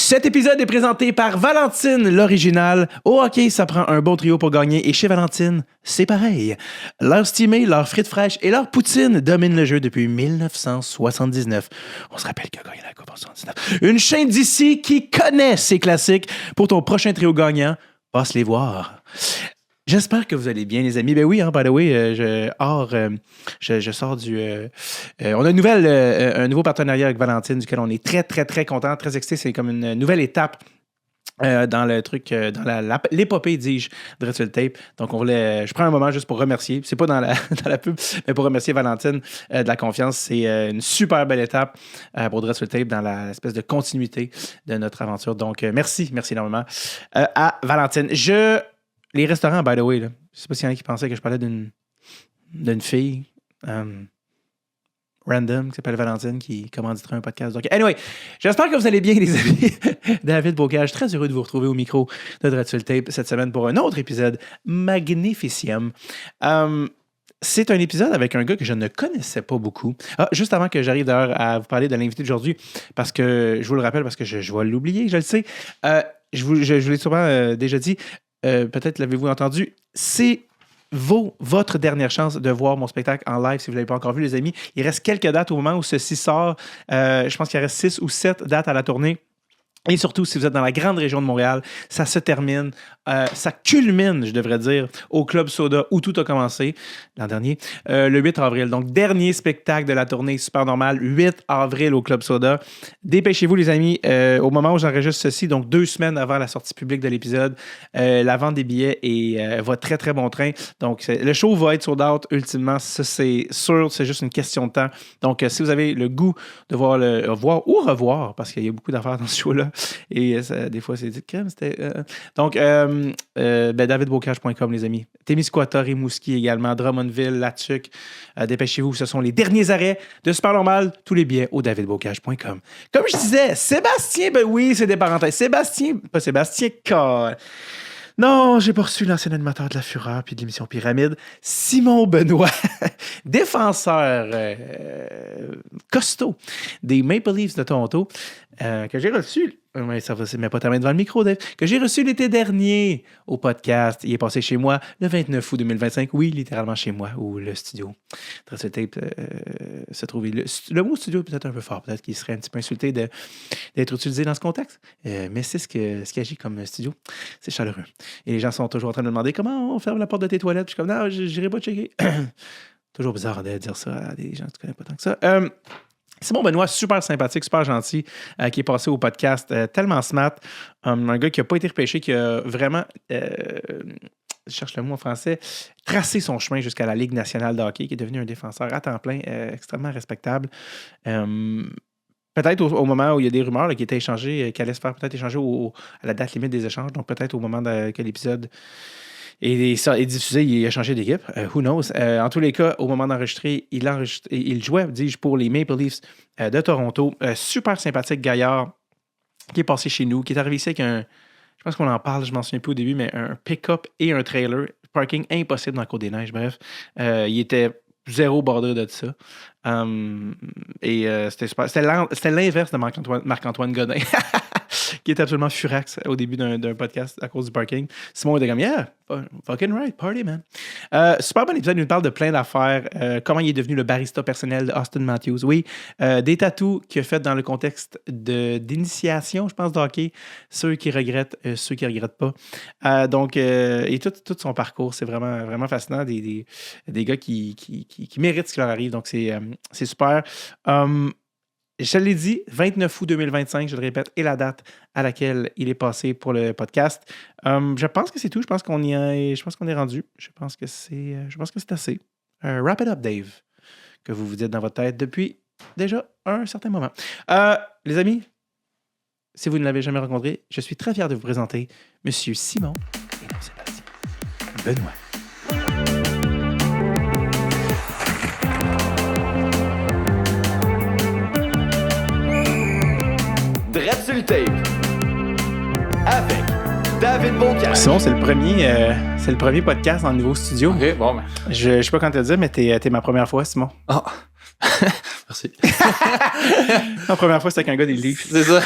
Cet épisode est présenté par Valentine, l'original. Au hockey, ça prend un bon trio pour gagner et chez Valentine, c'est pareil. Leur steamé, leur frites fraîches et leur poutine dominent le jeu depuis 1979. On se rappelle qu'il a gagné la Coupe en 79. Une chaîne d'ici qui connaît ses classiques. Pour ton prochain trio gagnant, passe les voir. J'espère que vous allez bien, les amis. Ben oui, by the way, je sors du... on a un nouveau partenariat avec Valentine, duquel on est très, très, très content, très excité. C'est comme une nouvelle étape dans le truc, dans l'épopée, dis-je, de Red Sur Tape. Donc, je prends un moment juste pour remercier. C'est pas dans la pub, mais pour remercier Valentine de la confiance. C'est une super belle étape pour Red Sur Tape dans l'espèce de continuité de notre aventure. Donc, merci énormément à Valentine. Les restaurants, by the way, là, je sais pas s'il y en a qui pensaient que je parlais d'une fille random qui s'appelle Valentine qui commanditera un podcast. Donc, anyway, j'espère que vous allez bien, les amis. David Bocage, très heureux de vous retrouver au micro de Dread Sur le Tape cette semaine pour un autre épisode magnificium. C'est un épisode avec un gars que je ne connaissais pas beaucoup. Juste avant que j'arrive d'ailleurs à vous parler de l'invité d'aujourd'hui, parce que je vous le rappelle, parce que je vais l'oublier, je le sais. Je vous l'ai sûrement déjà dit. Peut-être l'avez-vous entendu, c'est votre dernière chance de voir mon spectacle en live si vous ne l'avez pas encore vu, les amis. Il reste quelques dates au moment où ceci sort. Je pense qu'il reste 6 ou 7 dates à la tournée. Et surtout, si vous êtes dans la grande région de Montréal, ça se termine, ça culmine, je devrais dire, au Club Soda où tout a commencé l'an dernier, le 8 avril. Donc, dernier spectacle de la tournée Super Normal, 8 avril au Club Soda. Dépêchez-vous, les amis, au moment où j'enregistre ceci, donc 2 semaines avant la sortie publique de l'épisode, la vente des billets va très, très bon train. Donc, le show va être sold out, ultimement, ça c'est sûr, c'est juste une question de temps. Donc, si vous avez le goût de voir ou revoir, parce qu'il y a beaucoup d'affaires dans ce show-là, et des fois, c'est dit crème. Donc, davidbocage.com, les amis. Témiscouata, Rimouski également, Drummondville, Latuc. Dépêchez-vous, ce sont les derniers arrêts de Super Normal. Tous les billets au davidbocage.com. Comme je disais, Sébastien, ben oui, c'est des parenthèses. Pas Sébastien, non, j'ai pas reçu l'ancien animateur de La Fureur puis de l'émission Pyramide, Simon Benoît, défenseur costaud des Maple Leafs de Toronto, que j'ai reçu, ça va mais pas terminer devant le micro, Dave, que j'ai reçu l'été dernier au podcast. Il est passé chez moi le 29 août 2025. Oui, littéralement chez moi, où le studio Dread Sur le Tape se trouvait. Le mot studio est peut-être un peu fort, peut-être qu'il serait un petit peu insulté d'être utilisé dans ce contexte, mais c'est ce qui agit comme studio. C'est chaleureux. Et les gens sont toujours en train de me demander comment on ferme la porte de tes toilettes. Je suis comme, non, j'irai pas checker. Toujours bizarre de dire ça à des gens que tu connais pas tant que ça. Simon Benoît, super sympathique, super gentil, qui est passé au podcast, tellement smart. Un gars qui n'a pas été repêché, qui a vraiment, je cherche le mot en français, tracé son chemin jusqu'à la Ligue nationale de hockey, qui est devenu un défenseur à temps plein, extrêmement respectable. Peut-être au moment où il y a des rumeurs là, qui étaient échangées, qui allaient se faire peut-être échanger à la date limite des échanges, donc peut-être au moment que l'épisode est diffusé, il a changé d'équipe. Who knows? En tous les cas, au moment d'enregistrer, il jouait, dis-je, pour les Maple Leafs de Toronto. Super sympathique gaillard qui est passé chez nous, qui est arrivé ici avec je pense qu'on en parle, je m'en souviens plus au début, mais un pick-up et un trailer. Parking impossible dans la Côte des Neiges, bref. Il était zéro bordé de ça. C'était super. C'était l'inverse de Marc-Antoine Godin. Qui était absolument furax au début d'un podcast à cause du parking. Simon était comme, yeah, fucking right, party, man. Super bon épisode, il nous parle de plein d'affaires. Comment il est devenu le barista personnel de Austin Matthews. Oui, des tatous qu'il a fait dans le contexte d'initiation, je pense, de hockey. Ceux qui regrettent pas. Et tout son parcours, c'est vraiment, vraiment fascinant. Des gars qui méritent ce qui leur arrive. Donc, c'est super. Je l'ai dit, 29 août 2025, je le répète, est la date à laquelle il est passé pour le podcast. Je pense que c'est tout. Je pense qu'on est rendu. Je pense que c'est assez. Wrap it up, Dave, que vous dites dans votre tête depuis déjà un certain moment. Les amis, si vous ne l'avez jamais rencontré, je suis très fier de vous présenter Monsieur Simon et non, Sébastien Benoît. Dread Sur le Tape avec David Bocage. Simon, c'est le premier podcast dans le nouveau studio. OK, bon, ben. Je sais pas quand te le dire, mais t'es ma première fois, Simon. Ah! Merci. La première fois, c'était avec un gars des Leafs. C'est ça.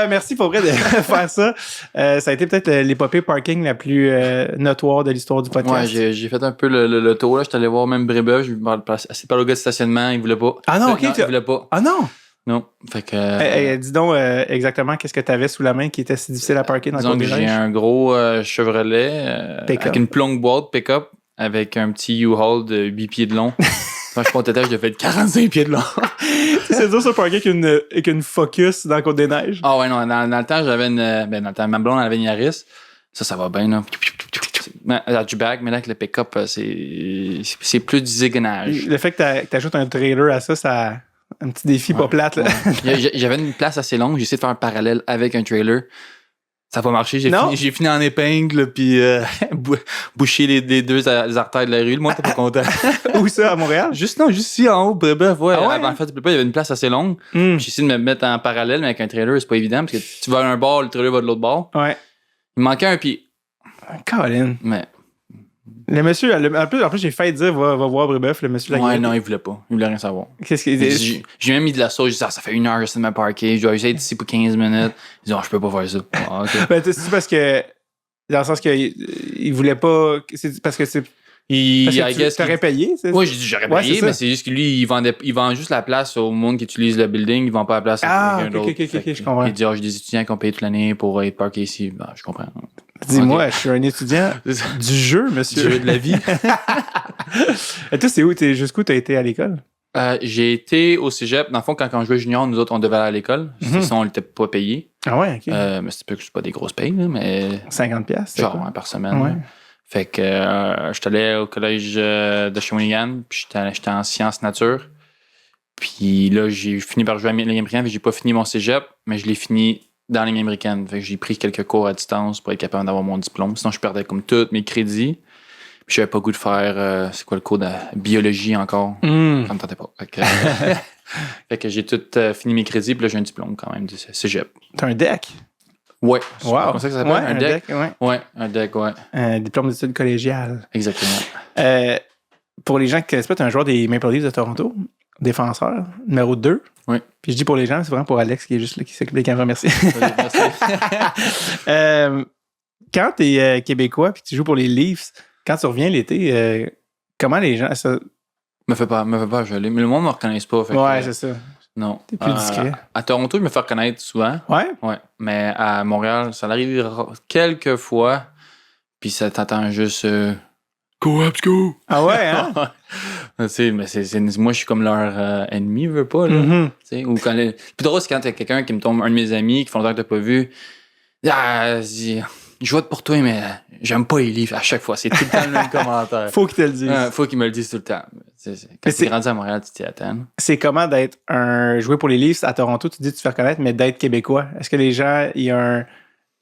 Merci pour vrai de faire ça. Ça a été peut-être l'épopée parking la plus notoire de l'histoire du podcast. Ouais, j'ai fait un peu le tour. J'étais allé voir même Brébeuf. Je me assez par le gars de stationnement. Il voulait pas. Ah non, ok. Non, il voulait pas. Ah non! Non. Fait que. Dis donc exactement qu'est-ce que tu avais sous la main qui était si difficile à parker dans le Disons que Côte-des-Neiges? j'ai un gros Chevrolet avec une plonge boîte pick-up avec un petit U-Haul de 8 pieds de long. Quand je comptais, je devais faire 45 pieds de long. C'est dur ça, parker avec une Focus dans la Côte-des-Neiges. Ah ouais, non, dans le temps, j'avais une. Dans le temps, ma blonde, elle avait une Yaris. Ça va bien, là. Hatchback, mais là, avec le pick-up, c'est plus du zigonage. Le fait que t'ajoutes un trailer à ça, ça a un petit défi pas plate. Là. Ouais. J'avais une place assez longue. J'ai essayé de faire un parallèle avec un trailer. Ça n'a pas marché. J'ai fini en épingle, puis boucher les deux artères de la rue. Le monde n'était pas content. Où ça, à Montréal? Juste ici, en haut, Brébeuf. Ouais. Ah ouais? En fait, il y avait une place assez longue. J'ai essayé de me mettre en parallèle, mais avec un trailer, c'est pas évident, parce que tu vas à un bord, le trailer va de l'autre bord. Ouais. Il me manquait un pied. Colin. Mais. Le monsieur, en plus j'ai failli dire va voir Brébeuf, le monsieur. Ouais, non, il voulait pas. Il voulait rien savoir. Qu'est-ce qu'il dit? J'ai même mis de la sauce. J'ai dit, ça fait 1 heure que c'est de me parquer. Je dois essayer d'ici pour 15 minutes. Il dit, je peux pas faire ça. Ah, okay. Ben, c'est parce que. Dans le sens qu'il voulait pas. C'est parce que c'est. Parce que t'aurais payé, c'est ça? Oui, j'ai dit j'aurais payé, mais c'est juste que lui, il vend juste la place au monde qui utilise le building. Il vend pas la place à quelqu'un d'autre. Ok, je comprends. Il dit, j'ai des étudiants qui ont payé toute l'année pour être parqués ici. Ben, je comprends. Dis-moi, je suis un étudiant du jeu, monsieur. Du jeu de la vie. Et toi, c'est où? Jusqu'où t'as été à l'école? J'ai été au cégep. Dans le fond, quand on jouait junior, nous autres, on devait aller à l'école. Sinon, on n'était pas payé. Ah ouais, ok. Mais c'est pas des grosses payes, là, mais. 50$? Genre, par semaine. Ouais. Fait que j'étais allé au collège de Shawinigan, puis j'étais en sciences nature. Puis là, j'ai fini par jouer à la Ligue américaine, j'ai pas fini mon cégep, mais je l'ai fini dans la Ligue américaine. Fait que j'ai pris quelques cours à distance pour être capable d'avoir mon diplôme. Sinon, je perdais comme tous mes crédits. Puis j'avais pas le goût de faire, c'est quoi le cours de biologie encore? Ça me tentait pas. Fait que j'ai tout fini mes crédits, puis là, j'ai un diplôme quand même du cégep. T'as un DEC? Ouais. Wow. C'est comme ça que ça s'appelle? Ouais, un DEC, ouais. Ouais, un DEC, ouais. Un diplôme d'études collégiales. Exactement. Pour les gens qui connaissent pas, t'es un joueur des Maple Leafs de Toronto, défenseur, numéro 2. Oui. Puis je dis pour les gens, c'est vraiment pour Alex qui est juste là, qui s'occupe des caméras. Merci. Merci. Quand t'es Québécois puis que tu joues pour les Leafs, quand tu reviens l'été, comment les gens... Ça... Me fais pas geler. Mais le monde me reconnaît pas. Fait ouais, que, c'est ça. Non. T'es plus discret. À Toronto, je me fais reconnaître souvent. Ouais? Ouais. Mais à Montréal, ça arrive quelques fois. Puis ça t'attend juste... Go, let's go! Ah ouais, hein? Tu sais, mais moi, je suis comme leur ennemi, veux pas, là. Mm-hmm. Tu sais, ou quand le plus drôle, c'est quand t'as quelqu'un qui me tombe, un de mes amis, qui font longtemps que t'as pas vu. Ah, je vote pour toi, mais j'aime pas les livres à chaque fois. C'est tout le temps le même commentaire. Faut qu'il te le dise. Faut qu'il me le dise tout le temps. Quand t'es grandi à Montréal, tu t'y attends. C'est comment d'être jouer pour les Leafs à Toronto, tu dis que tu te fais reconnaître, mais d'être Québécois. Est-ce que les gens, il y a un...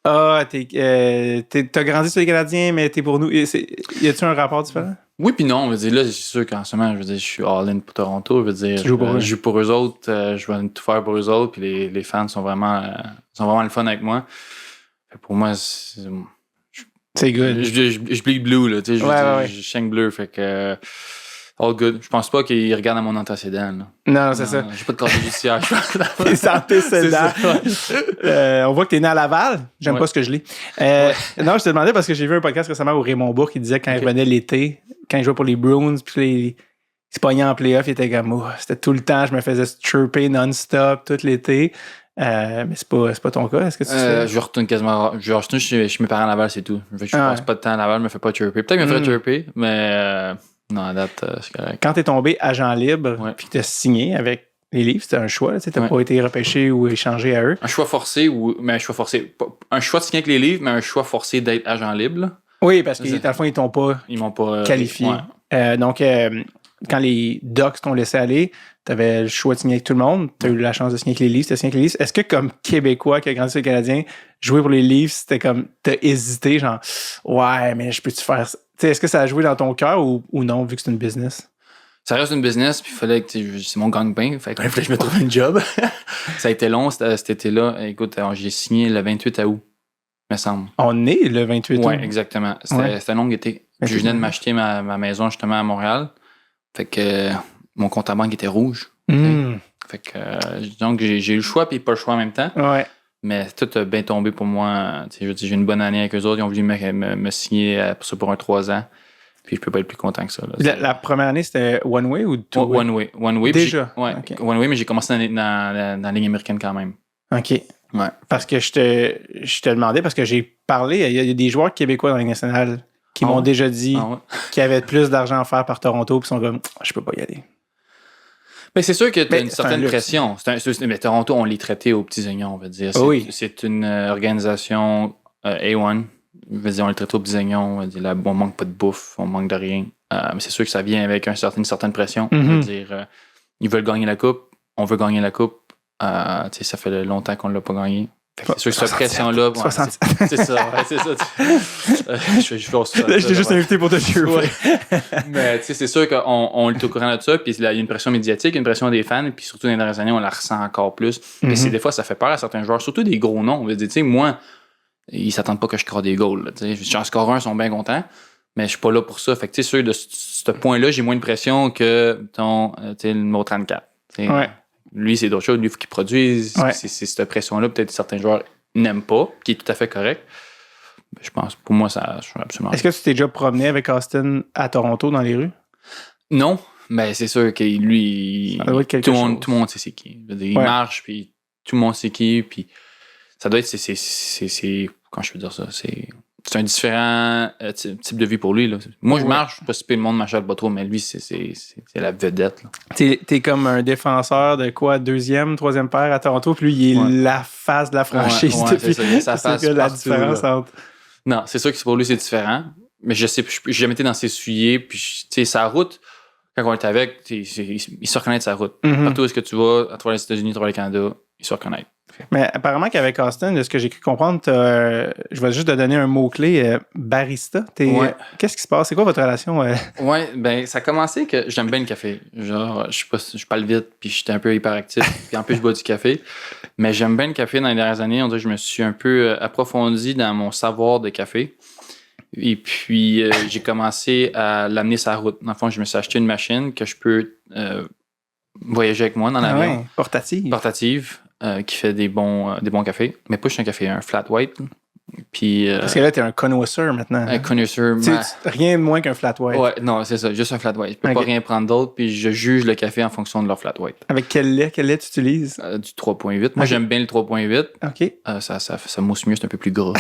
Ah, t'as grandi sur les Canadiens, mais t'es pour nous. Y a-tu un rapport différent? Oui, puis non. Je veux dire, là, c'est sûr qu'en ce moment, je veux dire, je suis all-in pour Toronto. Je veux dire, tu joues pour eux. Je joue pour eux autres. Je vais tout faire pour eux autres. Puis les fans sont vraiment le fun avec moi. Pour moi, c'est good. Je bleed blue, là. Tu sais, je shine bleu. Fait que. All good. Je pense pas qu'ils regardent à mon antécédent. Là. Non, c'est ça. J'ai pas de casier judiciaire. T'es antécédent. On voit que t'es né à Laval. J'aime pas ce que je lis. Non, je te demandais parce que j'ai vu un podcast récemment où Raymond Bourque, il disait que quand il revenait l'été, quand il jouait pour les Bruins, puis il se pognait en playoff, il était comme, c'était tout le temps, je me faisais chirper non-stop tout l'été. Mais c'est pas ton cas. Est-ce que tu fais? Je retourne quasiment. Je retourne chez mes parents à Laval, c'est tout. Je passe pas de temps à Laval, je me fais pas chirper. Peut-être que je me ferais chirper, mais non, à date, c'est correct. Quand t'es tombé agent libre, puis que t'as signé avec les Leafs, c'était un choix. Tu n'as pas été repêché ou échangé à eux. Un choix forcé, mais un choix forcé. Un choix de signer avec les Leafs, mais un choix forcé d'être agent libre. Là. Oui, parce qu'à la fin, ils m'ont pas qualifié. Donc, quand les Ducks t'ont laissé aller, tu avais le choix de signer avec tout le monde. Tu as eu la chance de signer avec les Leafs. Tu as signé avec les Leafs. Est-ce que, comme Québécois qui a grandi sur les Canadiens, jouer pour les Leafs, c'était comme, t'as hésité, genre, ouais, mais je peux-tu faire ça? T'sais, est-ce que ça a joué dans ton cœur ou non, vu que c'est une business? Ça reste une business, puis il fallait que c'est mon gang-pain. Fait que je me trouve un job. Ça a été long cet été-là. Écoute, j'ai signé le 28 août, me semble. On est le 28 août. Oui, exactement. C'était un long été. Je venais de m'acheter ma maison justement à Montréal. Fait que mon compte à banque était rouge. Fait que, donc, j'ai eu le choix puis pas le choix en même temps. Ouais. Mais tout a bien tombé pour moi. Je veux dire, j'ai une bonne année avec eux autres. Ils ont voulu me signer pour ça pour un 3 ans. Puis je peux pas être plus content que ça. Là. La première année, c'était One Way ou Two Way? One Way. Déjà? Ouais, Okay. One Way, mais j'ai commencé dans la ligne américaine quand même. OK. Ouais. Parce que je te demandais, parce que j'ai parlé, il y a des joueurs québécois dans la Ligue nationale qui m'ont déjà dit qu'ils avaient plus d'argent à faire par Toronto, puis ils sont comme, je peux pas y aller. Mais c'est sûr que tu as une c'est certaine un pression. Mais Toronto, on les traitait aux petits oignons, on va dire. C'est une organisation A1. Je veux dire, on les traite aux petits oignons. On va dire, là, on manque pas de bouffe, on manque de rien. Mais c'est sûr que ça vient avec une certaine pression. On va dire, ils veulent gagner la coupe, on veut gagner la coupe. Ça fait longtemps qu'on ne l'a pas gagné. C'est sûr que cette pression-là. Ouais, c'est ça. Je t'ai juste invité pour te tuer. Mais c'est sûr qu'on est au courant de ça. Puis il y a une pression médiatique, une pression des fans. Puis surtout dans les dernières années, on la ressent encore plus. Mais des fois, ça fait peur à certains joueurs, surtout des gros noms. On va dire, moi, ils s'attendent pas que je score des goals. J'en score un, ils sont bien contents. Mais je suis pas là pour ça. Fait que sûr, de ce point-là, j'ai moins de pression que le numéro 34. Ouais. Lui, c'est d'autres choses. Lui, il faut qu'il produise. Ouais. C'est cette pression-là, peut-être certains joueurs n'aiment pas, qui est tout à fait correct. Je pense, pour moi, ça absolument. Est-ce que tu t'es déjà promené avec Austin à Toronto dans les rues? Non, mais c'est sûr que lui, tout le monde sait c'est qui. Il marche, puis tout le monde sait qui, puis ça doit être, comment je peux dire ça, c'est un différent type de vie pour lui. Là. Moi, je marche, je sais pas si le monde m'achète pas trop, mais lui, c'est la vedette. Là. T'es comme un défenseur de quoi, deuxième, troisième paire à Toronto, puis lui, il est la face de la franchise. Depuis, c'est la différence entre... Non, c'est sûr que pour lui, c'est différent, mais je sais, j'ai jamais été dans ses souliers, puis sa route, quand on est avec, il se reconnaît de sa route. Partout où est-ce que tu vas, à travers les États-Unis, à travers le Canada, il se reconnaît. Mais apparemment qu'avec Austin, de ce que j'ai cru comprendre, je vais juste te donner un mot-clé, barista. Qu'est-ce qui se passe? C'est quoi votre relation? Ouais, ben ça a commencé que j'aime bien le café. Genre, je parle vite, puis j'étais un peu hyperactif, puis en plus je bois du café. Mais j'aime bien le café dans les dernières années. On dirait que je me suis un peu approfondi dans mon savoir de café. Et puis, j'ai commencé à l'amener sur la route. Dans le fond, je me suis acheté une machine que je peux voyager avec moi dans l'avion. Ouais, portative. Qui fait des bons cafés. Mais pas juste un café, un flat white. Puis, parce que là, t'es un connoisseur maintenant. Un connoisseur. Rien de moins qu'un flat white. Ouais, non, c'est ça, juste un flat white. Je peux pas rien prendre d'autre, puis je juge le café en fonction de leur flat white. Avec quel lait tu utilises? Du 3.8. Moi, j'aime bien le 3.8. OK. Ça mousse mieux, c'est un peu plus gras.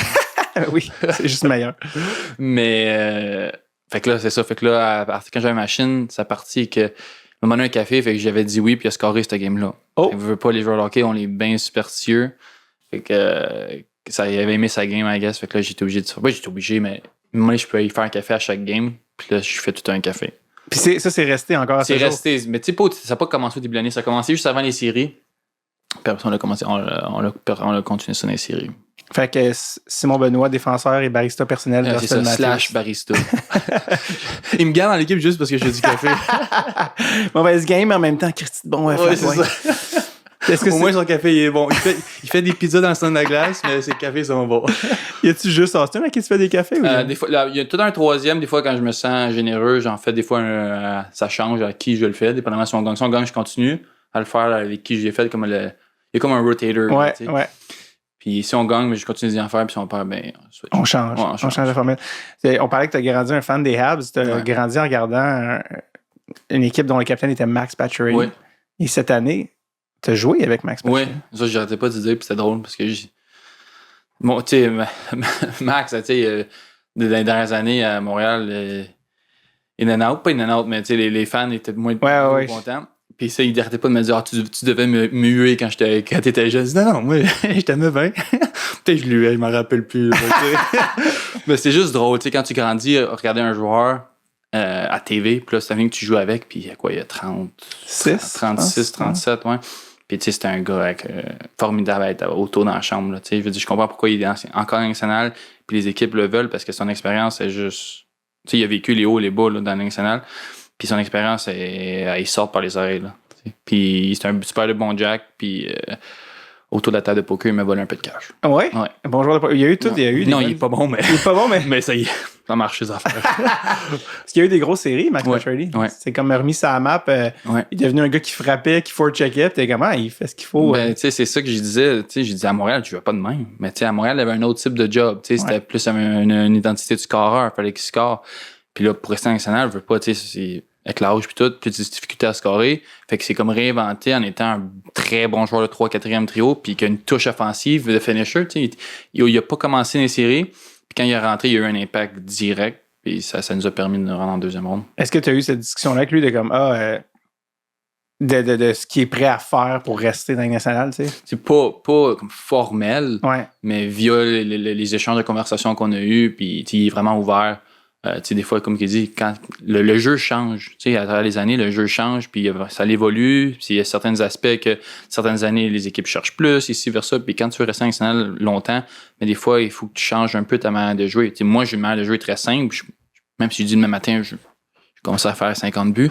Oui, c'est juste meilleur. Mais, fait que là, c'est ça. Fait que là, quand j'avais ma machine, ça partit que il m'a demandé un café, fait que j'avais dit oui, puis il a scoré cette game-là. Il veut pas, les joueurs de hockey, on est bien superstitieux. Fait que ça, il avait aimé sa game, I guess. Fait que là, j'étais obligé de faire. J'étais obligé, mais moi, je peux y faire un café à chaque game, puis là, je fais tout un café. Puis ça, c'est resté encore à ce jour? C'est resté, mais tu sais, ça n'a pas commencé au début de l'année, ça a commencé juste avant les séries. Puis après, on a continué ça dans les séries. Fait que Simon Benoît, défenseur et barista personnel. C'est ça, / barista. Il me garde dans l'équipe juste parce que je fais du café. Mauvaise game, mais en même temps, Christy de bon. Ouais, c'est ça. Au moins, son café, il est bon. Il fait des pizzas dans le stand de la glace, mais ses cafés sont bons. Y a-tu juste Austin à qui tu fais des cafés? Ou des fois, il y a tout un troisième. Des fois, quand je me sens généreux, j'en fais des fois, ça change à qui je le fais, dépendamment si on gagne. Si on gagne, je continue à le faire avec qui j'ai fait. Il y a comme un rotator. Ouais. Puis si on gagne, mais je continue d'en faire, puis si on perd, ben on change. On change la formule. On parlait que tu as grandi un fan des Habs. Tu as grandi en regardant une équipe dont le capitaine était Max Pacioretty. Oui. Et cette année, tu as joué avec Max Pacioretty. Oui, ça, j'arrêtais pas de dire, puis c'était drôle, parce que bon, tu sais, Max, tu sais, dans les dernières années à Montréal, in-and-out, pas in-and-out, mais tu sais, les fans étaient moins contents. Puis ça, il n'arrêtait pas de me dire tu devais me huer quand t'étais jeune. Je dis non, moi, je t'aimais bien. Peut-être je lui je m'en rappelle plus. Mais c'est juste drôle, tu sais, quand tu grandis, regarder un joueur à TV, puis là, c'est que tu joues avec, puis il y a quoi, il y a 36, 37, ouais. Puis tu sais, c'était un gars formidable à être autour dans la chambre, tu sais. Je veux dire, je comprends pourquoi il est encore national, puis les équipes le veulent, parce que son expérience est juste... Tu sais, il a vécu les hauts et les bas là, dans la nationale. Puis son expérience, il sort par les oreilles. Là, puis c'est un super de bon Jack. Puis autour de la table de poker, il m'a volé un peu de cash. Ouais? Ouais. Bon joueur de poker. Il y a eu tout. Il y a eu Non, il est pas bon, mais. Il est pas bon, mais. Mais ça y est, ça marche, ces affaires. Parce qu'il y a eu des grosses séries, Max Pacioretty. Ouais. C'est comme remis sa map. Ouais. Il est devenu un gars qui frappait, qui forecheckait. T'es comment? Il fait ce qu'il faut. Ben, tu sais, c'est ça que je disais. Tu sais, je disais à Montréal, tu jouais pas de même. Mais tu sais, à Montréal, il y avait un autre type de job. Tu sais, c'était plus une identité du scoreur. Il fallait qu'il score. Puis là, pour rester en national, je veux pas, tu sais, c'est avec l'âge puis tout, plus de difficultés à scorer. Fait que c'est comme réinventé en étant un très bon joueur de 3-4e trio, puis qui a une touche offensive de finisher. Tu sais, il a pas commencé dans les séries. Puis quand il est rentré, il a eu un impact direct. Puis ça nous a permis de nous rendre en deuxième ronde. Est-ce que tu as eu cette discussion-là avec lui de comme de ce qu'il est prêt à faire pour rester dans la Ligue nationale, tu sais? C'est pas comme formel, Ouais. mais via les échanges de conversation qu'on a eus, puis il est vraiment ouvert. Tu sais, des fois, comme il dit, quand le jeu change, tu sais, à travers les années, le jeu change, puis ça évolue. Puis il y a certains aspects que certaines années, les équipes cherchent plus, ici, vers ça. Puis quand tu veux rester en national longtemps, mais des fois, il faut que tu changes un peu ta manière de jouer. Tu sais, moi, j'ai une manière de jouer très simple. Même si je dis demain matin, je commence à faire 50 buts.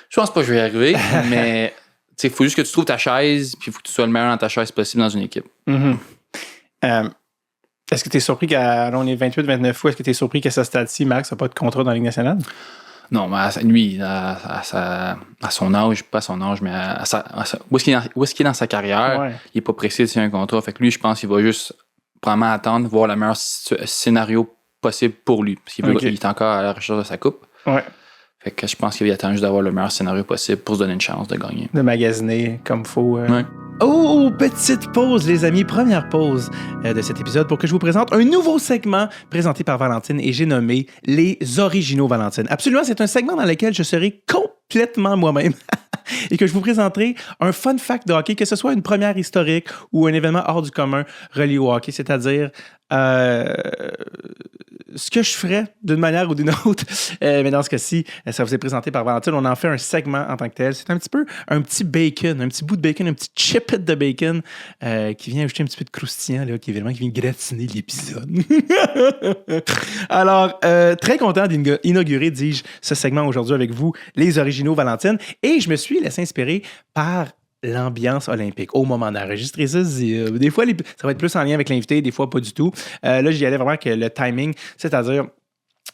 Je pense pas que je vais y arriver, mais il faut juste que tu trouves ta chaise, puis il faut que tu sois le meilleur dans ta chaise possible dans une équipe. Mm-hmm. Est-ce que tu es surpris on est 28-29 fois, est-ce que tu es surpris qu'à ce stade-ci, Max n'a pas de contrat dans la Ligue nationale? Non, mais lui, à son âge, pas à son âge, mais où est-ce qu'il est dans sa carrière, il n'est pas pressé de signer un contrat. Fait que lui, je pense qu'il va juste probablement attendre, voir le meilleur scénario possible pour lui. Parce qu'il est encore à la recherche de sa coupe. Ouais. Fait que je pense qu'il attend juste d'avoir le meilleur scénario possible pour se donner une chance de gagner. De magasiner comme il faut. Ouais. Oh, petite pause, les amis. Première pause de cet épisode pour que je vous présente un nouveau segment présenté par Valentine et j'ai nommé Les Originaux Valentine. Absolument, c'est un segment dans lequel je serai complètement moi-même et que je vous présenterai un fun fact de hockey, que ce soit une première historique ou un événement hors du commun relié au hockey, c'est-à-dire ce que je ferais d'une manière ou d'une autre. Mais dans ce cas-ci, ça vous est présenté par Valentine. On en fait un segment en tant que tel. C'est un petit peu un petit bacon, un petit bout de bacon, un petit chip de bacon qui vient ajouter un petit peu de croustillant, là, qui vient gratiner l'épisode. Alors, très content d'inaugurer, dis-je, ce segment aujourd'hui avec vous, les originaux Valentine. Et je me suis laissé inspirer par l'ambiance olympique au moment d'enregistrer ça. Des fois, ça va être plus en lien avec l'invité, des fois pas du tout. Là, j'y allais vraiment avec le timing, c'est-à-dire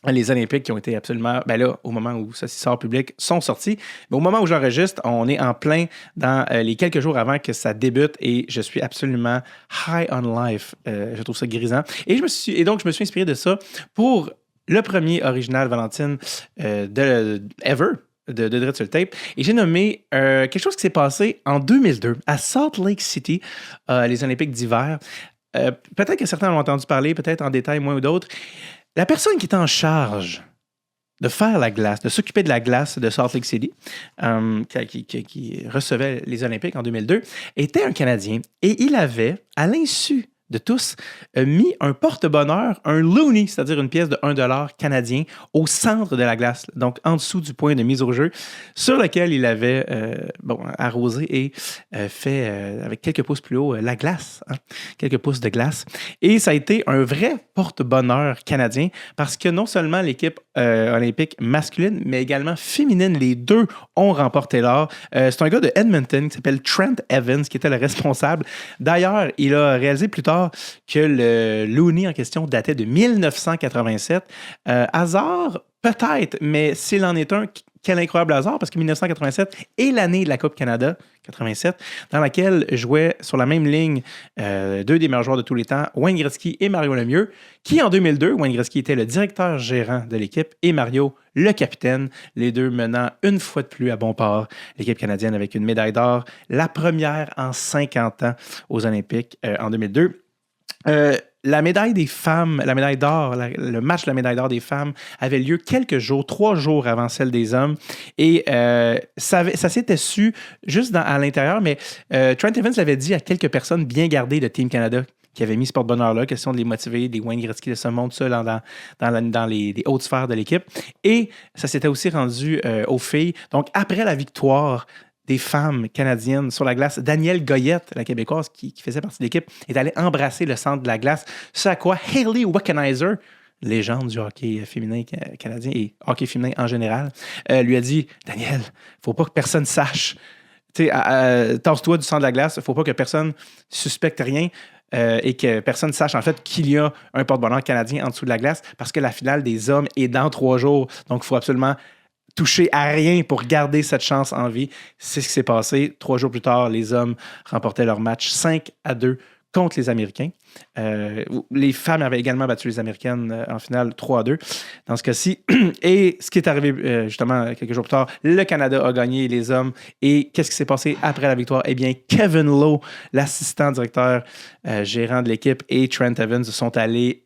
les Olympiques qui ont été absolument... Ben là, au moment où ça sort public, sont sortis. Mais au moment où j'enregistre, on est en plein dans les quelques jours avant que ça débute et je suis absolument high on life. Je trouve ça grisant. Et donc, je me suis inspiré de ça pour le premier original Valentine ever de Dread sur le tape. Et j'ai nommé quelque chose qui s'est passé en 2002 à Salt Lake City, les Olympiques d'hiver. Peut-être que certains ont entendu parler, peut-être en détail, moins ou d'autres. La personne qui était en charge de faire la glace, de s'occuper de la glace de Salt Lake City, qui recevait les Olympiques en 2002, était un Canadien. Et il avait, à l'insu de tous, mis un porte-bonheur, un loonie, c'est-à-dire une pièce de $1 canadien, au centre de la glace, donc en dessous du point de mise au jeu, sur lequel il avait arrosé et fait, avec quelques pouces plus haut, la glace, quelques pouces de glace. Et ça a été un vrai porte-bonheur canadien, parce que non seulement l'équipe olympique masculine, mais également féminine, les deux ont remporté l'or. C'est un gars de Edmonton qui s'appelle Trent Evans, qui était le responsable. D'ailleurs, il a réalisé plus tard que le loonie en question datait de 1987. Hasard, peut-être, mais s'il en est un, quel incroyable hasard, parce que 1987 est l'année de la Coupe Canada, 87, dans laquelle jouaient sur la même ligne deux des meilleurs joueurs de tous les temps, Wayne Gretzky et Mario Lemieux, qui en 2002, Wayne Gretzky était le directeur gérant de l'équipe et Mario le capitaine, les deux menant une fois de plus à bon port l'équipe canadienne avec une médaille d'or, la première en 50 ans aux Olympiques en 2002. La médaille des femmes, la médaille d'or, le match de la médaille d'or des femmes avait lieu 3 jours avant celle des hommes. Et ça s'était su juste à l'intérieur, mais Trent Evans l'avait dit à quelques personnes bien gardées de Team Canada qui avaient mis ce porte-bonheur-là, question de les motiver, des Wayne Gretzky de ce monde, ça, dans les hautes sphères de l'équipe. Et ça s'était aussi rendu aux filles. Donc, après la victoire des femmes canadiennes sur la glace, Danielle Goyette, la Québécoise qui faisait partie de l'équipe, est allée embrasser le centre de la glace, ce à quoi Hayley Wickenheiser, légende du hockey féminin canadien et hockey féminin en général, lui a dit « Danielle, faut pas que personne sache. » tasse-toi du centre de la glace. Il ne faut pas que personne suspecte rien. Et que personne ne sache en fait qu'il y a un porte-bonheur canadien en dessous de la glace parce que la finale des hommes est dans 3 jours. Donc, il faut absolument toucher à rien pour garder cette chance en vie. C'est ce qui s'est passé. 3 jours plus tard, les hommes remportaient leur match 5-2 contre les Américains. Les femmes avaient également battu les Américaines en finale 3-2 dans ce cas-ci. Et ce qui est arrivé justement quelques jours plus tard, le Canada a gagné les hommes. Et qu'est-ce qui s'est passé après la victoire? Eh bien, Kevin Lowe, l'assistant directeur gérant de l'équipe, et Trent Evans sont allés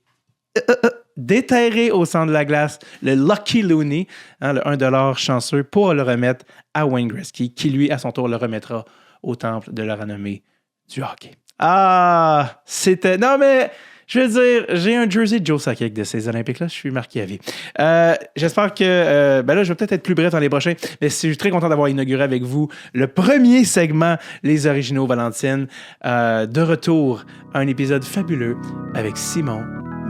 déterrer au centre de la glace le Lucky Looney, le $1 chanceux, pour le remettre à Wayne Gretzky, qui lui, à son tour, le remettra au temple de la renommée du hockey. Ah, c'était... Non, mais je veux dire, j'ai un jersey de Joe Sakic de ces Olympiques-là. Je suis marqué à vie. J'espère que... là, je vais peut-être être plus bref dans les prochains, mais je suis très content d'avoir inauguré avec vous le premier segment, Les Originaux Valentine. De retour à un épisode fabuleux avec Simon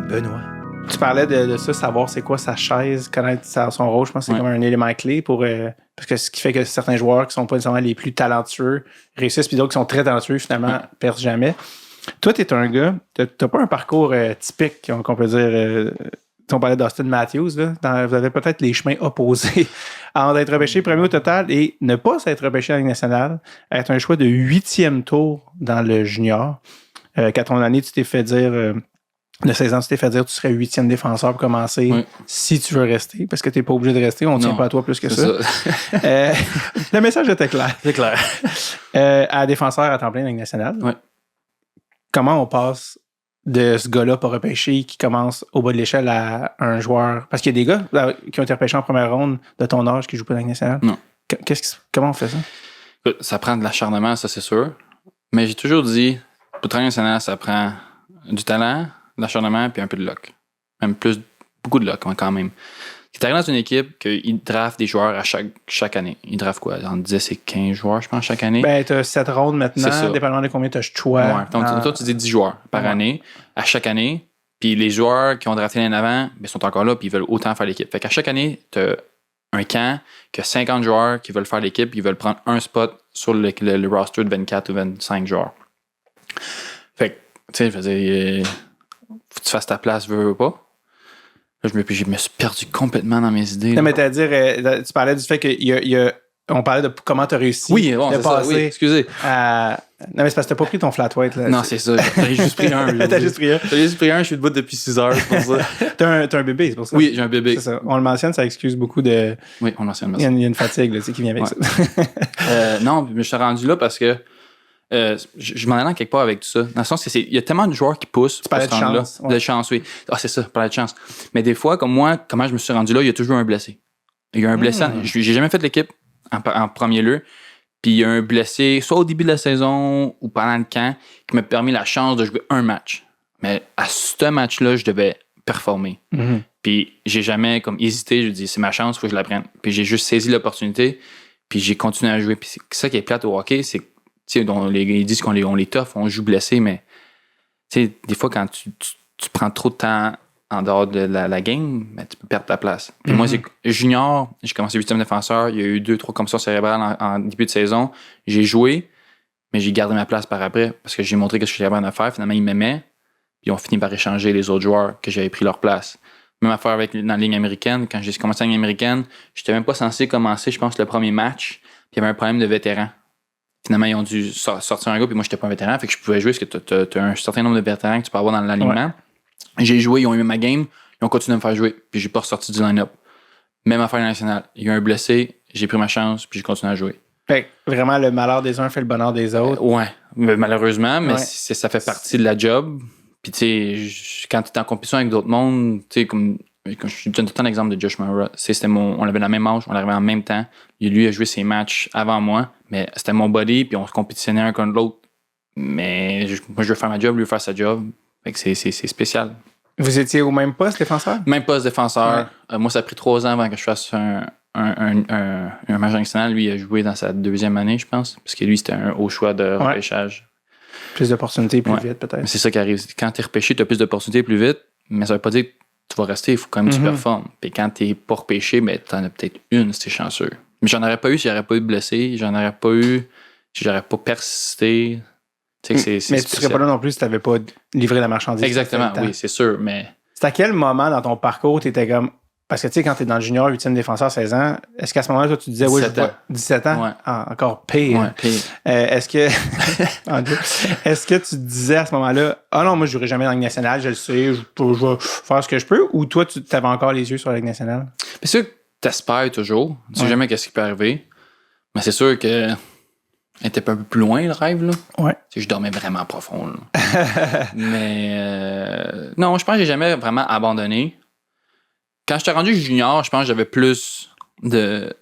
Benoît. Tu parlais de ça, savoir c'est quoi sa chaise, connaître son rôle. Je pense que c'est comme un élément clé pour... parce que ce qui fait que certains joueurs qui sont pas nécessairement les plus talentueux réussissent, puis d'autres qui sont très talentueux, finalement, perdent jamais. Toi, t'es un gars, t'as pas un parcours typique, qu'on peut dire... on parlait d'Austin Matthews, là, vous avez peut-être les chemins opposés avant d'être repêché premier au total et ne pas s'être repêché dans la Ligue nationale, être un choix de 8e tour dans le junior. Qu'à ton année, tu t'es fait dire... de 16 ans, tu t'es fait dire que tu serais 8e défenseur pour commencer si tu veux rester, parce que tu n'es pas obligé de rester, on ne tient pas à toi plus que ça. Le message était clair. C'est clair. À défenseur à temps plein dans la Ligue nationale. Ouais. Comment on passe de ce gars-là pas repêché qui commence au bas de l'échelle à un joueur... Parce qu'il y a des gars qui ont été repêchés en première ronde de ton âge qui ne jouent pas dans la Ligue nationale. Non. Comment on fait ça? Ça prend de l'acharnement, ça c'est sûr. Mais j'ai toujours dit, pour travailler national, ça prend du talent, de l'acharnement puis un peu de luck. Même beaucoup de luck quand même. Tu arrives dans une équipe qu'ils draftent des joueurs à chaque année. Ils draftent quoi? Entre 10 et 15 joueurs, je pense, chaque année. Ben, tu as 7 rondes maintenant, dépendamment de combien tu as choix. Ouais. Donc, toi, tu dis 10 joueurs par année, à chaque année. Puis les joueurs qui ont drafté l'année avant, ben, sont encore là puis ils veulent autant faire l'équipe. Fait qu'à chaque année, tu as un camp qui a 50 joueurs qui veulent faire l'équipe puis ils veulent prendre un spot sur le roster de 24 ou 25 joueurs. Fait que, tu sais, je veux dire... faut que tu fasses ta place, veux pas. Là, je me suis perdu complètement dans mes idées. Non, mais t'as-dire, tu parlais du fait on parlait de comment tu as réussi de passer. Oui, excusez. Non, mais c'est parce que t'as pas pris ton flat white. Là. Non, c'est ça. J'ai juste pris un. T'as juste pris un. J'ai juste pris un, je suis debout depuis 6 heures. C'est pour ça. T'as un bébé, c'est pour ça. Oui, j'ai un bébé. C'est ça. On le mentionne, ça excuse beaucoup de. Oui, on le mentionne. Il y a une fatigue là, qui vient avec ça. Non, mais je suis rendu là parce que je m'en allais quelque part avec tout ça. Dans le sens que il y a tellement de joueurs qui poussent. Tu parlais de chance. De chance, oui. Ah, c'est ça, parler de chance. Mais des fois, comme moi, comment je me suis rendu là, il y a toujours un blessé. Il y a un blessé. J'ai jamais fait l'équipe en premier lieu. Puis il y a un blessé, soit au début de la saison ou pendant le camp, qui m'a permis la chance de jouer un match. Mais à ce match-là, je devais performer. Puis j'ai jamais comme hésité. Je me dis, c'est ma chance, il faut que je la prenne. Puis j'ai juste saisi l'opportunité. Puis j'ai continué à jouer. Puis c'est ça qui est plate au hockey, c'est ils disent qu'on les tough, on joue blessé, mais des fois, quand tu prends trop de temps en dehors de la game, ben, tu peux perdre ta place. Puis moi, junior, j'ai commencé 8e défenseur, il y a eu 2-3 commotions cérébrales en début de saison. J'ai joué, mais j'ai gardé ma place par après parce que j'ai montré ce que j'étais capable de faire. Finalement, ils m'aimaient, puis ils ont fini par échanger les autres joueurs que j'avais pris leur place. Même affaire dans la ligne américaine. Quand j'ai commencé la ligne américaine, j'étais même pas censé commencer, je pense, le premier match, puis il y avait un problème de vétérans. Finalement, ils ont dû sortir un gars, puis moi, j'étais pas un vétéran, fait que je pouvais jouer parce que tu as un certain nombre de vétérans que tu peux avoir dans l'alignement. Ouais. J'ai joué, ils ont aimé ma game, ils ont continué à me faire jouer, puis j'ai pas ressorti du line-up. Même affaire nationale. Il y a eu un blessé, j'ai pris ma chance, puis j'ai continué à jouer. Fait que vraiment, le malheur des uns fait le bonheur des autres. Ouais, malheureusement, mais ça fait partie de la job. Puis, tu sais, quand tu es en compétition avec d'autres mondes, tu sais, comme je donne tout le temps l'exemple de Josh Murray. On avait la même âge, on arrivait en même temps. Lui a joué ses matchs avant moi, mais c'était mon buddy, puis on se compétitionnait un contre l'autre. Mais moi, je veux faire ma job, lui veut faire sa job. Fait que c'est spécial. Vous étiez au même poste, défenseur? Même poste défenseur. Ouais. Moi, ça a pris 3 ans avant que je fasse un match national. Lui, il a joué dans sa 2e année, je pense, parce que lui, c'était un haut choix de repêchage. Plus d'opportunités plus vite, peut-être. Mais c'est ça qui arrive. Quand tu es repêché, tu as plus d'opportunités plus vite, mais ça veut pas dire que tu vas rester, il faut quand même que tu performes. Puis quand t'es pas repêché, ben t'en as peut-être une si t'es chanceux. Mais j'en aurais pas eu s'il n'y aurait pas eu de blessé, j'en aurais pas eu si j'aurais pas persisté, tu sais que c'est Mais tu serais pas là non plus si tu n'avais pas livré la marchandise. Exactement, oui, c'est sûr, mais... C'est à quel moment dans ton parcours tu étais comme... Parce que tu sais, quand tu es dans le junior, 8e défenseur, 16 ans, est-ce qu'à ce moment-là, toi, tu disais, 17 ans. 17 ans? Ouais. Ah, encore pire. Ouais, puis Est-ce que est-ce que tu te disais à ce moment-là, ah non, moi, je jouerai jamais dans la Ligue nationale, je le sais, je vais faire ce que je peux, ou toi, tu avais encore les yeux sur la Ligue nationale? c'est sûr que t'espères toujours. Tu sais Ouais. jamais qu'est-ce qui peut arriver. Mais c'est sûr que elle était un peu plus loin, le rêve, là. Ouais. Tu sais, je dormais vraiment profond, là. Mais non, je pense que j'ai jamais vraiment abandonné. Quand j'étais rendu junior, je pense que j'avais plus de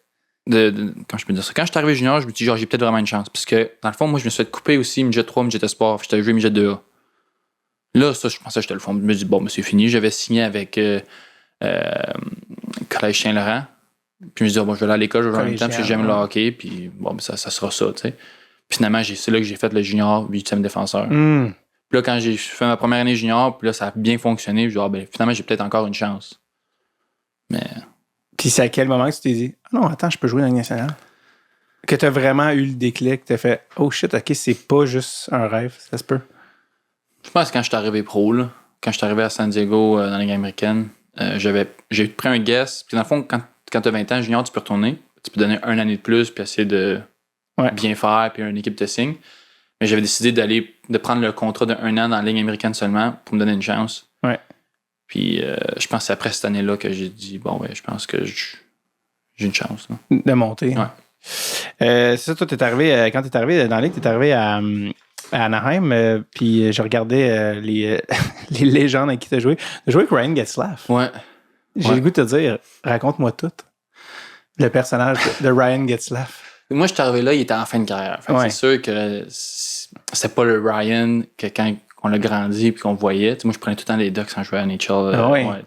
comment je peux dire ça? Quand j'étais arrivé junior, je me suis dit, genre, j'ai peut-être vraiment une chance. Parce que, dans le fond, moi, je me suis fait couper aussi midget 3, midget espoir. J'étais joué midget 2A. Là, ça, je pensais que j'étais le fond. Je me suis dit, bon, mais c'est fini. J'avais signé avec Collège Saint-Laurent. Puis je me suis dit, bon, je vais aller à l'école, je vais jouer en même temps, parce que j'aime le hockey. Puis bon, ça sera ça, tu sais. Puis finalement, c'est là que j'ai fait le junior, 8e défenseur. Mm. Puis là, quand j'ai fait ma première année junior, puis là, ça a bien fonctionné. Je me suis dit, ah, ben, finalement, j'ai peut-être encore une chance. Mais. Puis c'est à quel moment que tu t'es dit, ah non, attends, je peux jouer dans la Ligue nationale? Que tu as vraiment eu le déclic, tu as fait, oh shit, ok, c'est pas juste un rêve, ça se peut. Je pense que quand je suis arrivé pro, là, quand je suis arrivé à San Diego dans la Ligue américaine, j'ai pris un guess. Puis dans le fond, quand tu as 20 ans junior, tu peux retourner. Tu peux donner une année de plus puis essayer de bien faire, puis une équipe te signe. Mais j'avais décidé de prendre le contrat d'1 an dans la Ligue américaine seulement pour me donner une chance. Ouais. Puis je pense que c'est après cette année-là que j'ai dit, bon, ouais, je pense que j'ai une chance. Là. De monter. Ouais. C'est ça, toi, t'es arrivé, quand t'es arrivé dans la Ligue, t'es arrivé à Anaheim, puis je regardais les légendes avec qui t'as joué. T'as joué avec Ryan Getzlaf. Ouais. J'ai le goût de te dire, raconte-moi tout. Le personnage de Ryan Getzlaf. Moi, je suis arrivé là, il était en fin de carrière. Fait que c'est sûr que c'est pas le Ryan que quand on l'a grandi puis qu'on voyait. T'sais, moi, je prenais tout le temps les Ducks quand je jouais à NHL.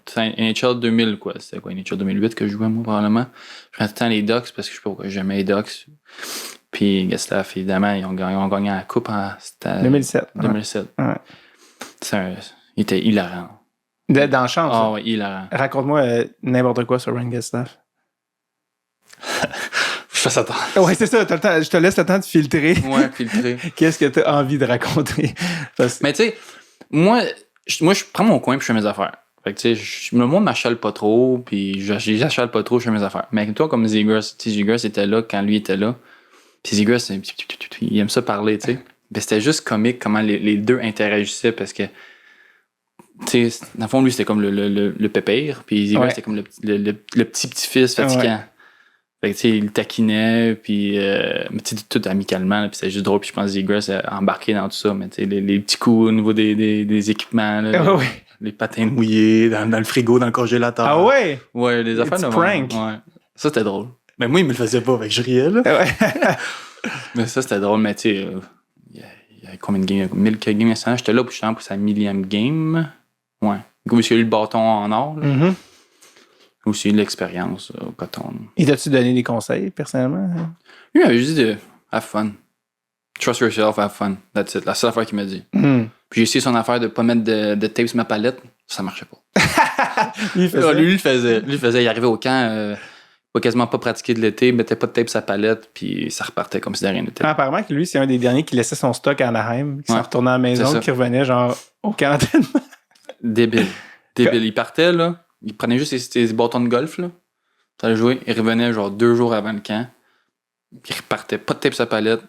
Tout le temps, NHL 2000, quoi. C'était quoi, NHL 2008 que je jouais, moi, probablement. Je prenais tout le temps les Ducks parce que je sais pas pourquoi j'aimais les Ducks. Puis Getzlaf, évidemment, ils ont gagné la coupe en 2007. 2007. Ouais. Il était hilarant. Dans le champ, Ah ouais, hilarant. Raconte-moi n'importe quoi sur Ryan Getzlaf. Je fais ça temps. Ouais, c'est ça. Je te laisse le temps de filtrer. Ouais, filtrer. Qu'est-ce que tu as envie de raconter? Mais tu sais, moi, je prends mon coin puis je fais mes affaires. Fait que tu sais, le monde m'achale pas trop, puis j'achale pas trop, je fais mes affaires. Mais toi, comme Zegras était là quand lui était là. Puis Zegras, il aime ça parler, tu sais. Mais c'était juste comique comment les deux interagissaient parce que, tu sais, dans le fond, lui, c'était comme le pépère, puis Zegras, c'était comme le petit-fils fatigant. Fait que, tu sais, il le taquinait, puis, mais tu sais, tout amicalement, puis c'était juste drôle, puis je pense que Zegras a embarqué dans tout ça, mais tu sais, les petits coups au niveau des équipements, là, les patins mouillés, dans le frigo, dans le congélateur. Ah ouais? Ouais, les affaires de prank. Ouais. Ça, c'était drôle. Mais moi, il me le faisait pas, fait que je riais, là. Ouais. Mais ça, c'était drôle, mais tu sais, il y a combien de games? 1000 games nationales. J'étais là pour sa 1000e game. Ouais. Du coup, il y a eu le bâton en or, là. Mm-hmm. Aussi l'expérience au coton. Et t'as-tu donné des conseils, personnellement? Lui, il avait juste dit have fun. Trust yourself, have fun. That's it. La seule affaire qu'il m'a dit. Mm. Puis j'ai essayé son affaire de pas mettre de tape sur ma palette. Ça marchait pas. Lui, Lui, il le faisait. Il arrivait au camp, quasiment pas pratiquer de l'été, mettait pas de tape sur sa palette, puis ça repartait comme si de rien n'était. Apparemment que lui, c'est un des derniers qui laissait son stock à Anaheim, qui s'en retournait à la maison, qui revenait genre au camp d'entraînement. Débile. Il partait, là. Il prenait juste ses bâtons de golf, là. Ça allait jouer. Il revenait genre 2 jours avant le camp. Puis il repartait. Pas de tape sur sa palette.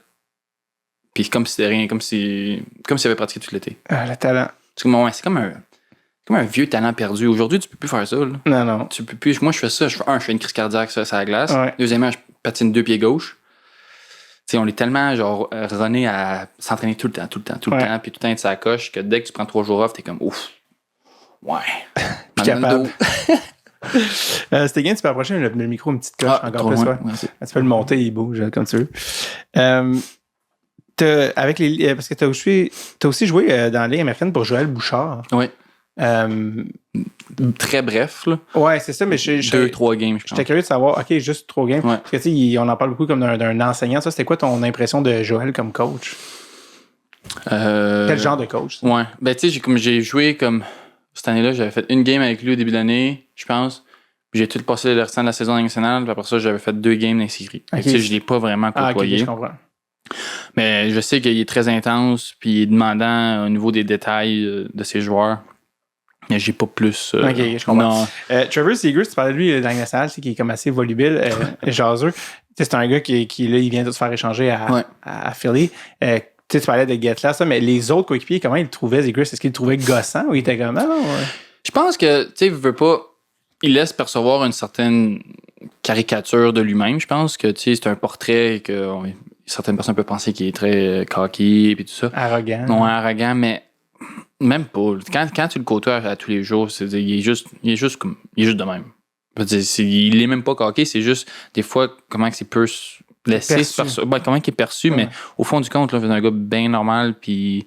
Puis comme si de rien, comme s'il avait pratiqué tout l'été. Ah, le talent. C'est comme un vieux talent perdu. Aujourd'hui, tu peux plus faire ça, là. Non. Tu peux plus. Moi, je fais ça. Je fais une crise cardiaque sur la glace. Ouais. Deuxièmement, je patine 2 pieds gauche. Tu sais, on est tellement, genre, runné à s'entraîner tout le temps, puis tout le temps être sa coche, que dès que tu prends 3 jours off, t'es comme, ouf. Ouais. Puis capable. C'était bien, tu peux approcher le micro une petite coche encore plus. Ouais. Tu peux le monter, il bouge comme tu veux. Parce que t'as aussi joué dans la Ligue américaine pour Joël Bouchard. Oui. Très bref, là. Ouais, c'est ça, mais 2-3 games, je pense. J'étais curieux de savoir, OK, juste 3 games. Ouais. Parce que, tu sais, on en parle beaucoup comme d'un enseignant. Ça, c'était quoi ton impression de Joël comme coach? Quel genre de coach? Ça? Ouais. Ben, tu sais, j'ai joué comme. Cette année-là, j'avais fait une game avec lui au début de l'année, je pense. Puis j'ai tout passé le restant de la saison nationale. Puis après ça, j'avais fait 2 games dans les séries. Okay. Tu sais, je l'ai pas vraiment côtoyé. OK, je comprends. Mais je sais qu'il est très intense, puis il est demandant au niveau des détails de ses joueurs. Mais j'ai pas plus. Ok, je comprends. Non. Trevor Seager, tu parlais de lui dans la salle, qui est comme assez volubile, jaseux. C'est un gars qui là, il vient de se faire échanger à Philly. Tu parlais de Gatla, ça, mais les autres coéquipiers, comment ils le trouvaient, Zegras? Est-ce qu'ils le trouvaient gossant ou il était comme non? Je pense que, tu sais, veut pas. Il laisse percevoir une certaine caricature de lui-même. Je pense que, tu sais, c'est un portrait que certaines personnes peuvent penser qu'il est très cocky et tout ça. Arrogant. Non, arrogant, mais même pas. Quand tu le côtoies à tous les jours, c'est-à-dire, il est juste de même. Je veux dire, il est même pas cocky, c'est juste des fois comment c'est peut laisser comment il est perçu, mais au fond du compte, là, c'est un gars bien normal, puis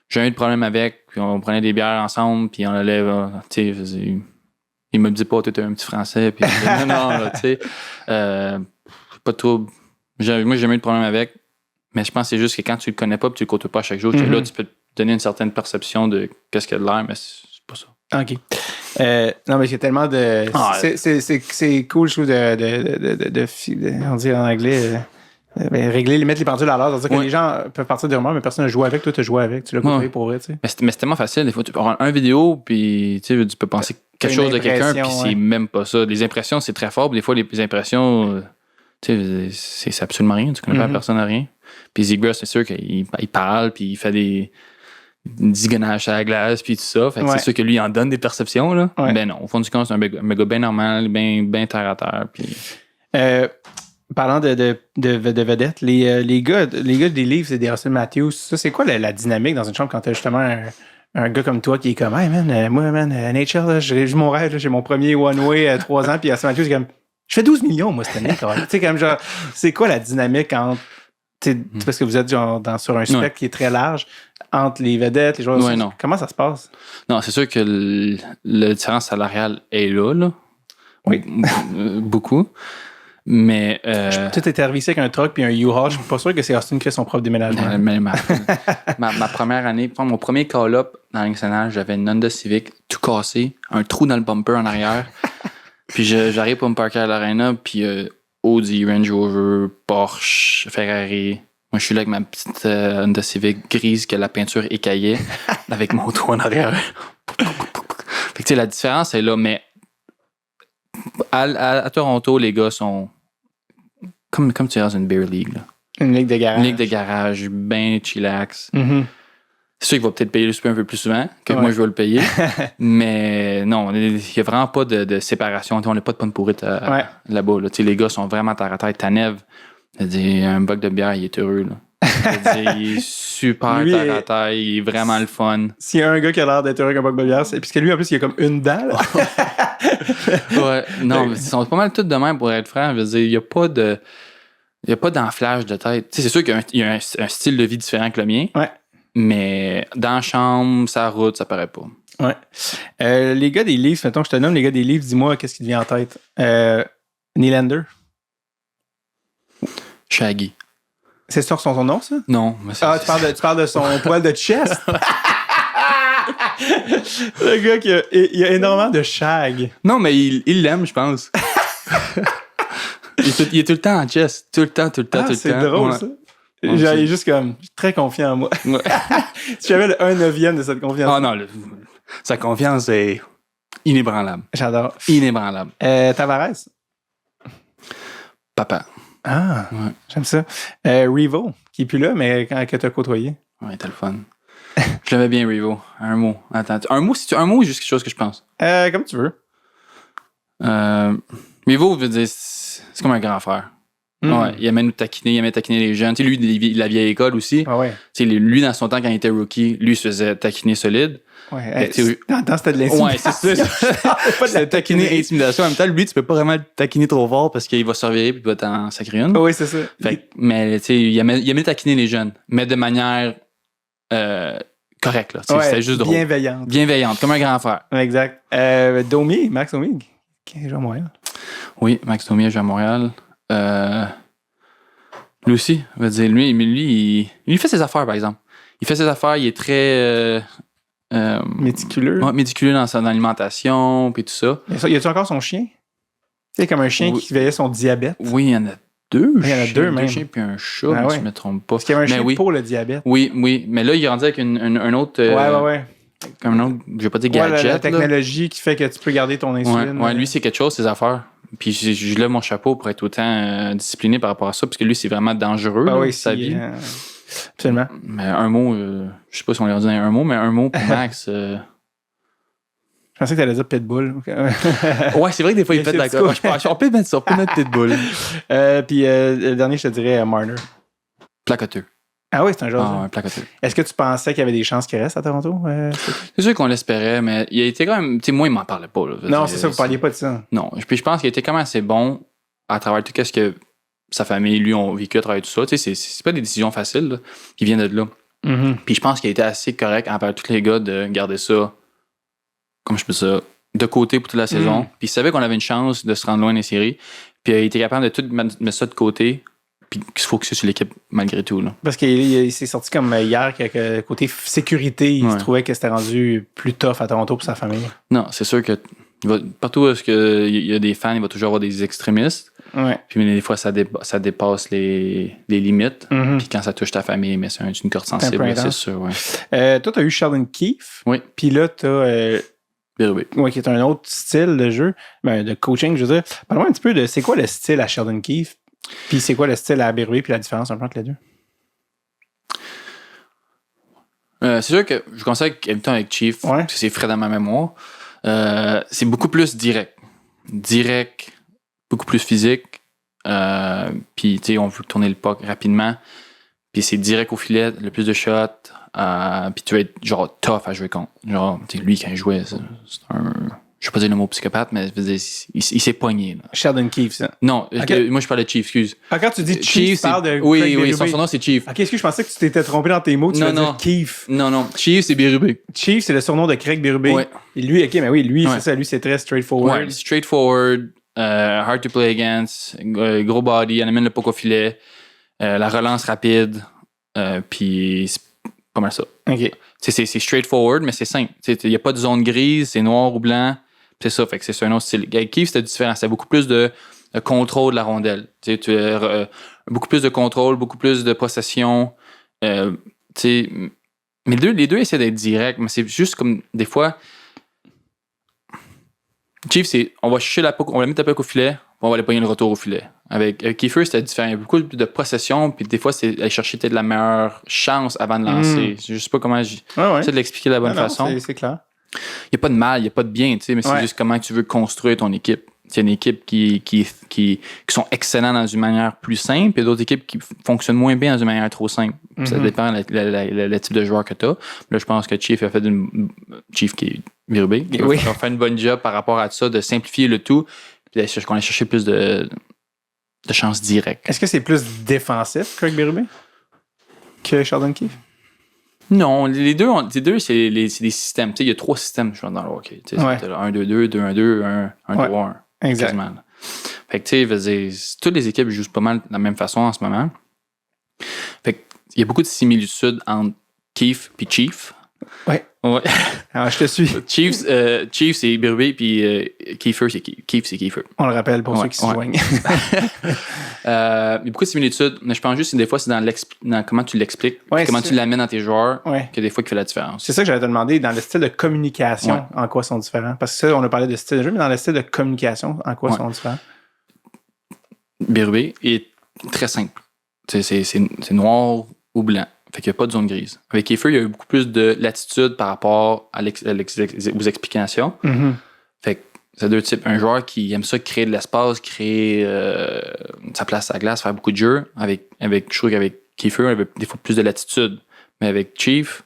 j'ai eu de problème avec, puis on prenait des bières ensemble, puis on allait, tu sais, il me dit pas, t'es un petit Français, puis non, tu sais, pas de trouble. Moi, j'ai jamais eu de problème avec, mais je pense que c'est juste que quand tu le connais pas, puis tu le côtoies pas chaque jour, là, tu peux te donner une certaine perception de qu'est-ce qu'il y a de l'air, mais c'est pas ça. OK. Non, mais il y a tellement de. C'est cool, je trouve, on dit en anglais. Mettre les pendules à l'heure. C'est-à-dire que les gens peuvent partir de rumeurs, mais personne n'a joué avec. Toi, tu as joué avec. Tu l'as côtoyé pour vrai, tu sais. Mais c'est tellement facile. Des fois, tu peux avoir un vidéo, puis tu peux penser quelque chose de quelqu'un, puis c'est même pas ça. Les impressions, c'est très fort. Des fois, les impressions, tu sais, c'est absolument rien. Tu connais pas la personne à rien. Puis Zegras, c'est sûr qu'il parle, puis il fait des zigonnages à la glace, puis tout ça. Fait que c'est sûr que lui, il en donne des perceptions, là. Ouais. Ben non, au fond du compte, c'est un gars bien normal, bien terre à terre. Puis... Parlant de vedettes, les gars des livres, c'est des Austin Matthews. Ça, c'est quoi la dynamique dans une chambre quand t'as justement un gars comme toi qui est comme hey man, moi, NHL, là, j'ai mon rêve, là, j'ai mon premier one-way 3 ans, puis Austin Matthews, c'est comme je fais 12 millions, moi, cette année, quand même. Tu sais, comme genre, c'est quoi la dynamique entre. Parce que vous êtes genre, sur un spectre qui est très large entre les vedettes, les joueurs. Comment ça se passe? Non, c'est sûr que la différence salariale est là. Oui. Beaucoup. Mais. Tout est arrivé avec un truck puis un U-Haul. Je suis pas sûr que c'est Austin qui fait son propre déménagement. Ma première année, mon premier call-up dans la Ligue nationale, j'avais une Honda Civic tout cassé, un trou dans le bumper en arrière. Puis j'arrive pour me parker à l'Arena, puis Audi, Range Rover, Porsche, Ferrari. Moi, je suis là avec ma petite Honda Civic grise que la peinture écaillait avec mon toit en arrière. Fait que tu sais, la différence est là, mais à Toronto, les gars sont comme tu es dans une beer league. Là. Une ligue de garage. Une ligue de garage, bien chillax. Mm-hmm. C'est sûr qu'il va peut-être payer le super un peu plus souvent que moi je vais le payer. Mais non, il n'y a vraiment pas de séparation. On n'a pas de pomme pourrite là-bas. Là. Les gars sont vraiment terre à terre. Tanev, un boc de bière, il est heureux. Là. Il est super terre à terre. Il est vraiment le fun. S'il y a un gars qui a l'air d'être heureux avec un boc de bière, c'est puisque lui, en plus, il a comme une dent. Non, mais ils sont pas mal tous de même pour être franc. Je veux dire, il n'y a pas de. Il n'y a pas d'enflage de tête. C'est sûr qu'il y a un style de vie différent que le mien. Ouais. Mais dans la chambre, sa route, ça paraît pas. Ouais. Les gars des livres, mettons que je te nomme les gars des livres, dis-moi qu'est-ce qui te vient en tête. Nylander. Shaggy. C'est sûr son nom, ça? Non. Mais tu parles de son poil de chest? Le gars il a énormément de shag. Non, mais il l'aime, je pense. il est tout le temps en chest. Tout le temps. C'est drôle, ça. Il est juste comme très confiant en moi. Ouais. Si j'avais le 1/9 de cette confiance. Ah non, sa confiance est inébranlable. J'adore. Inébranlable. Tavares. Papa. Ah, ouais. J'aime ça. Revo, qui est plus là, mais que tu as côtoyé. Ouais, t'as le fun. Je l'aimais bien, Revo. Un mot. Attends, un mot ou juste quelque chose que je pense? Comme tu veux. Revo veut dire, c'est comme un grand frère. Ouais, il aimait nous taquiner, il aimait taquiner les jeunes. Tu sais, lui, la vieille école aussi. Ah ouais. Tu sais, lui, dans son temps, quand il était rookie, lui, se faisait taquiner solide. Ouais. Dans c'était de l'intimidation. Ouais, c'est ça. Pas de taquiner intimidation. En même temps, lui, tu peux pas vraiment le taquiner trop fort parce qu'il va surveiller puis il va t'en sacrer une. Oui, c'est ça. Mais tu sais, il aimait taquiner les jeunes, mais de manière correcte. Là. C'était juste drôle. Bienveillante, comme un grand frère. Exact. Max Domi, qui joue à Montréal. Oui, Max Domi joue à Montréal. Lui aussi, on va dire, lui, il fait ses affaires, par exemple. Il fait ses affaires, il est très méticuleux. Ouais, méticuleux dans son alimentation, puis tout ça. Y a-tu encore son chien? C'est comme un chien qui veillait son diabète. Oui, il y en a deux Il y en a deux même. chiens puis un chat, Ah si ouais. je me trompe pas. Parce qu'il y avait un Mais chien oui. pour le diabète. Oui. Mais là, il est rendu avec un autre. Ouais. Comme un autre, je vais pas dire Ouais, gadget. la là. technologie qui fait que tu peux garder ton insuline. Ouais, lui, c'est quelque chose, ses affaires. Puis je lève mon chapeau pour être autant discipliné par rapport à ça, parce que lui, c'est vraiment dangereux, Ah là, oui, sa vie. Absolument. Mais un mot, je sais pas si on lui a dit un mot, mais un mot pour Max. Je pensais que tu allais dire Pitbull. Ouais, c'est vrai que des fois, il Il fait de la essaie de coche. On peut mettre ça, on peut mettre Pitbull. Puis le dernier, je te dirais Marner. Placoteux. Ah oui, c'est un genre. Ah, un placoteux. Est-ce que tu pensais qu'il y avait des chances qu'il reste à Toronto? C'est sûr qu'on l'espérait, mais il a été quand même. Tu sais, moi, il m'en parlait pas. Là. Non, c'est ça, vous parliez pas de ça. Non. Puis je pense qu'il était quand même assez bon à travers tout ce que sa famille, lui, ont vécu à travers tout ça. Tu sais, c'est pas des décisions faciles là, qui viennent de là. Mm-hmm. Puis je pense qu'il a été assez correct envers tous les gars de garder ça, comme je peux dire, de côté pour toute la saison. Puis il savait qu'on avait une chance de se rendre loin des séries. Puis il était capable de tout mettre ça de côté. Puis qu'il se focusser sur l'équipe malgré tout. Là. Parce qu'il s'est sorti comme hier que côté sécurité, il se trouvait que c'était rendu plus tough à Toronto pour sa famille. Non, c'est sûr que partout où il y a des fans, il va toujours avoir des extrémistes. Ouais. Puis mais des fois, ça dépasse les limites. Mm-hmm. Puis quand ça touche ta famille, mais c'est une corde sensible, c'est sûr. Ouais. Toi, tu as eu Sheldon Keefe. Oui. Puis là, tu as... Oui. qui est un autre style de jeu, de coaching, je veux dire. Parle-moi un petit peu de c'est quoi le style à Sheldon Keefe, puis c'est quoi le style à Berube, puis la différence un peu entre les deux. C'est sûr que je conseille avec Chief, parce que c'est frais dans ma mémoire. C'est beaucoup plus direct, beaucoup plus physique. Puis tu sais, on veut tourner le puck rapidement. Puis c'est direct au filet, le plus de shots. Puis tu vas être genre tough à jouer contre. Genre, tu sais, lui quand il jouait, c'est un. Je vais pas dire le mot psychopathe, mais il s'est pogné. Là. Sheldon Keefe, ça. Non, moi je parlais de Chief, excuse. Ah, quand tu dis Chief, tu parles de. Oui, son nom c'est Chief. Ok, excuse, je pensais que tu t'étais trompé dans tes mots, tu vas dire Keefe. Non, Chief c'est Berube. Chief, c'est le surnom de Craig Berube. Ouais. Et lui, ok, mais oui, lui, c'est ça, lui, c'est très straightforward. Ouais, straightforward, hard to play against, gros body, il amène le puck au filet, la relance rapide, puis c'est pas mal ça. Ok. C'est straightforward, mais c'est simple. Il n'y a pas de zone grise, c'est noir ou blanc. C'est ça, fait que c'est un autre style. Avec Keefe, c'était différent. C'est beaucoup plus de contrôle de la rondelle. Beaucoup plus de contrôle, beaucoup plus de possession. Mais les deux essaient d'être directs, mais c'est juste comme des fois. Chief, on va chercher on va mettre la puck au filet, puis on va aller pogner le retour au filet. Avec Kiefer, c'était différent. Il y a beaucoup de possession, puis des fois, c'est aller chercher peut-être la meilleure chance avant de lancer. Je sais pas comment j'essaie de l'expliquer de la bonne façon. C'est clair. Il n'y a pas de mal, il n'y a pas de bien, mais c'est juste comment tu veux construire ton équipe. Il y a une équipe qui sont excellents dans une manière plus simple, et d'autres équipes qui fonctionnent moins bien dans une manière trop simple. Ça dépend le type de joueur que tu as. Là, je pense que Chief a fait Chief qui est Berube, a fait une bonne job par rapport à ça, de simplifier le tout, puis qu'on a cherché plus de chances directes. Est-ce que c'est plus défensif, Craig Berube, que Sheldon Keefe? Non, les deux, c'est des systèmes. Il y a 3 systèmes je pense, dans le hockey. 1-2-2, 2-1-2, 1-3-1. Exact. Quasiment. Fait que tu sais, toutes les équipes jouent pas mal de la même façon en ce moment. Fait que il y a beaucoup de similitudes entre Keefe et Chief. Ouais. Alors, je te suis. Chief, c'est Berube, puis Kiefer, c'est Kiefer. On le rappelle pour ceux qui se joignent. Il y a beaucoup de similitudes, mais je pense juste que des fois, c'est dans comment tu l'expliques, comment tu l'amènes à tes joueurs, que des fois, qui fait la différence. C'est ça que j'allais te demander, dans le style de communication, en quoi sont différents? Parce que ça, on a parlé de style de jeu, mais dans le style de communication, en quoi sont différents? Berube est très simple. C'est noir ou blanc. Fait qu'il n'y a pas de zone grise. Avec Kiefer, il y a eu beaucoup plus de latitude par rapport aux explications. Mm-hmm. Fait que c'est 2 types. Un joueur qui aime ça créer de l'espace, créer sa place à la glace, faire beaucoup de jeux. Je trouve qu'avec Kiefer, il y avait des fois plus de latitude. Mais avec Chief,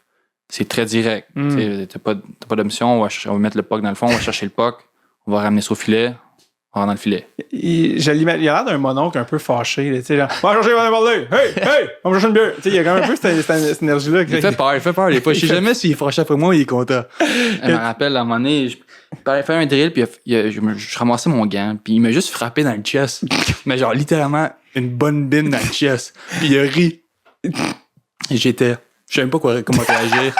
c'est très direct. T'as pas d'option. On va mettre le puck dans le fond, on va chercher le puck, on va ramener ça au filet. On rentre dans le filet. Il a l'air d'un mononcle un peu fâché. Tu sais, genre, va chercher, va parler. Hey, on va chercher une bière. Tu sais, il y a quand même un peu cette énergie-là. Il fait peur. Des fois, je sais jamais s'il est fâché après moi ou il est content. Je me rappelle, à un moment donné, je fais un drill, puis je ramassais mon gant, puis il m'a juste frappé dans le chest. Mais genre, littéralement, une bonne bine dans le chest. Puis il a ri. Et je savais pas comment réagir.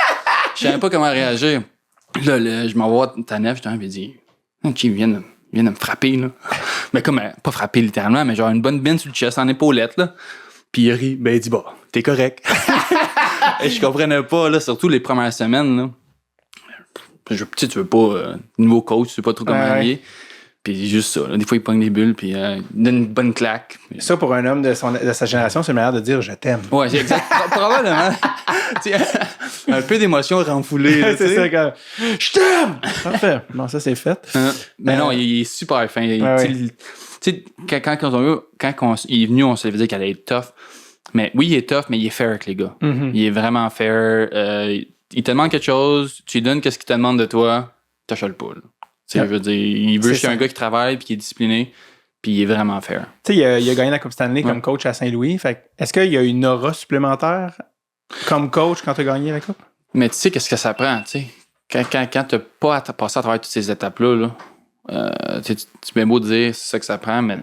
Je savais pas comment réagir. Là, je m'envoie ta nef, je t'en ai dit, Chief, viens de me frapper, là. Mais comme, pas frapper littéralement, mais genre une bonne bine sur le chest en épaulette, là. Puis il rit, ben il dit, bah, t'es correct. Et je comprenais pas, là, surtout les premières semaines, là. Tu veux pas, nouveau coach, tu sais pas trop comment aller. Puis juste ça, là. Des fois, il pogne des bulles, puis il donne une bonne claque. Ça, pour un homme de sa génération, c'est le meilleur de dire « je t'aime ». Ouais, c'est exact. Probablement. Un peu d'émotion renfoulée. Là, c'est ça, comme « je t'aime ». Parfait. Bon, ça, c'est fait. Mais non, il est super fin. Tu sais, quand il est venu, on se dit qu'il allait être tough. Mais oui, il est tough, mais il est fair avec les gars. Mm-hmm. Il est vraiment fair. Il te demande quelque chose, tu lui donnes ce qu'il te demande de toi, t'achètes pas. Je veux dire, il veut juste un gars qui travaille puis qui est discipliné, puis il est vraiment fair. Tu sais, il a gagné la Coupe Stanley comme coach à Saint-Louis. Fait est-ce qu'il y a une aura supplémentaire comme coach quand tu as gagné la Coupe? Mais tu sais, qu'est-ce que ça prend, tu sais? Quand tu n'as pas à passer à travers toutes ces étapes-là, tu bien beau dire c'est ça que ça prend, mais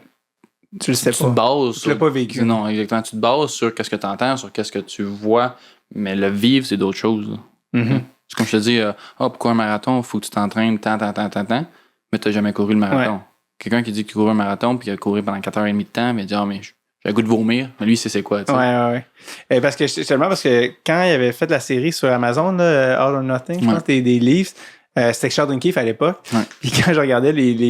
tu le sais pas. Tu te bases tu l'as pas vécu. Non, exactement. Tu te bases sur ce que tu entends, sur ce que tu vois, mais le vivre, c'est d'autres choses. Mm-hmm. C'est comme je te dis, pourquoi un marathon? Il faut que tu t'entraînes tant, mais tu n'as jamais couru le marathon. Ouais. Quelqu'un qui dit qu'il court un marathon puis il a couru pendant 4h30 de temps, mais il dit mais j'ai le goût de vomir. Mais lui, c'est quoi, tu sais. Ouais. Parce que quand il avait fait la série sur Amazon, là, All or Nothing, je pense, des livres, c'était Sheldon Keefe à l'époque. Ouais. Puis quand je regardais le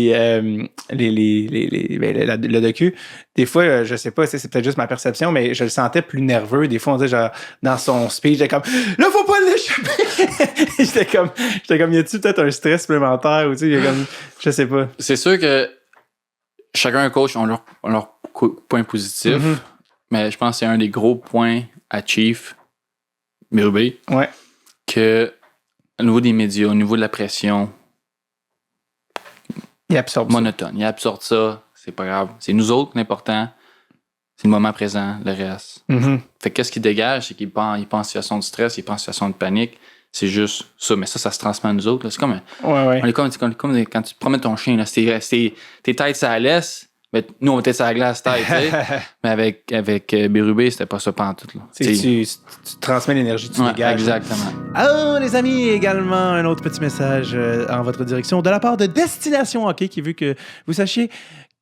docu, des fois, je sais pas, c'est peut-être juste ma perception, mais je le sentais plus nerveux. Des fois, on disait genre, dans son speech, j'étais comme, là, faut pas l'échapper! j'étais comme, y a-tu peut-être un stress supplémentaire ou tu sais, comme, je sais pas. C'est sûr que chacun coach ont leur point positif, mais je pense que c'est un des gros points à Chief, Berube, que au niveau des médias, au niveau de la pression, il absorbe monotone. Il absorbe ça, c'est pas grave. C'est nous autres l'important, c'est le moment présent, le reste. Fait que qu'est-ce qu'il dégage, c'est qu'il pense en situation de stress, il pense en situation de panique. C'est juste ça, mais ça se transmet à nous autres. Là. C'est comme, on est comme quand tu promènes ton chien, là, tes têtes, ça la laisse. Mais nous, on était sur la glace tête, tu sais. Mais avec Berube, c'était pas ça pantoute. Tu transmets l'énergie, tu dégages. Exactement. Alors, les amis, également, un autre petit message en votre direction de la part de Destination Hockey qui veut que vous sachiez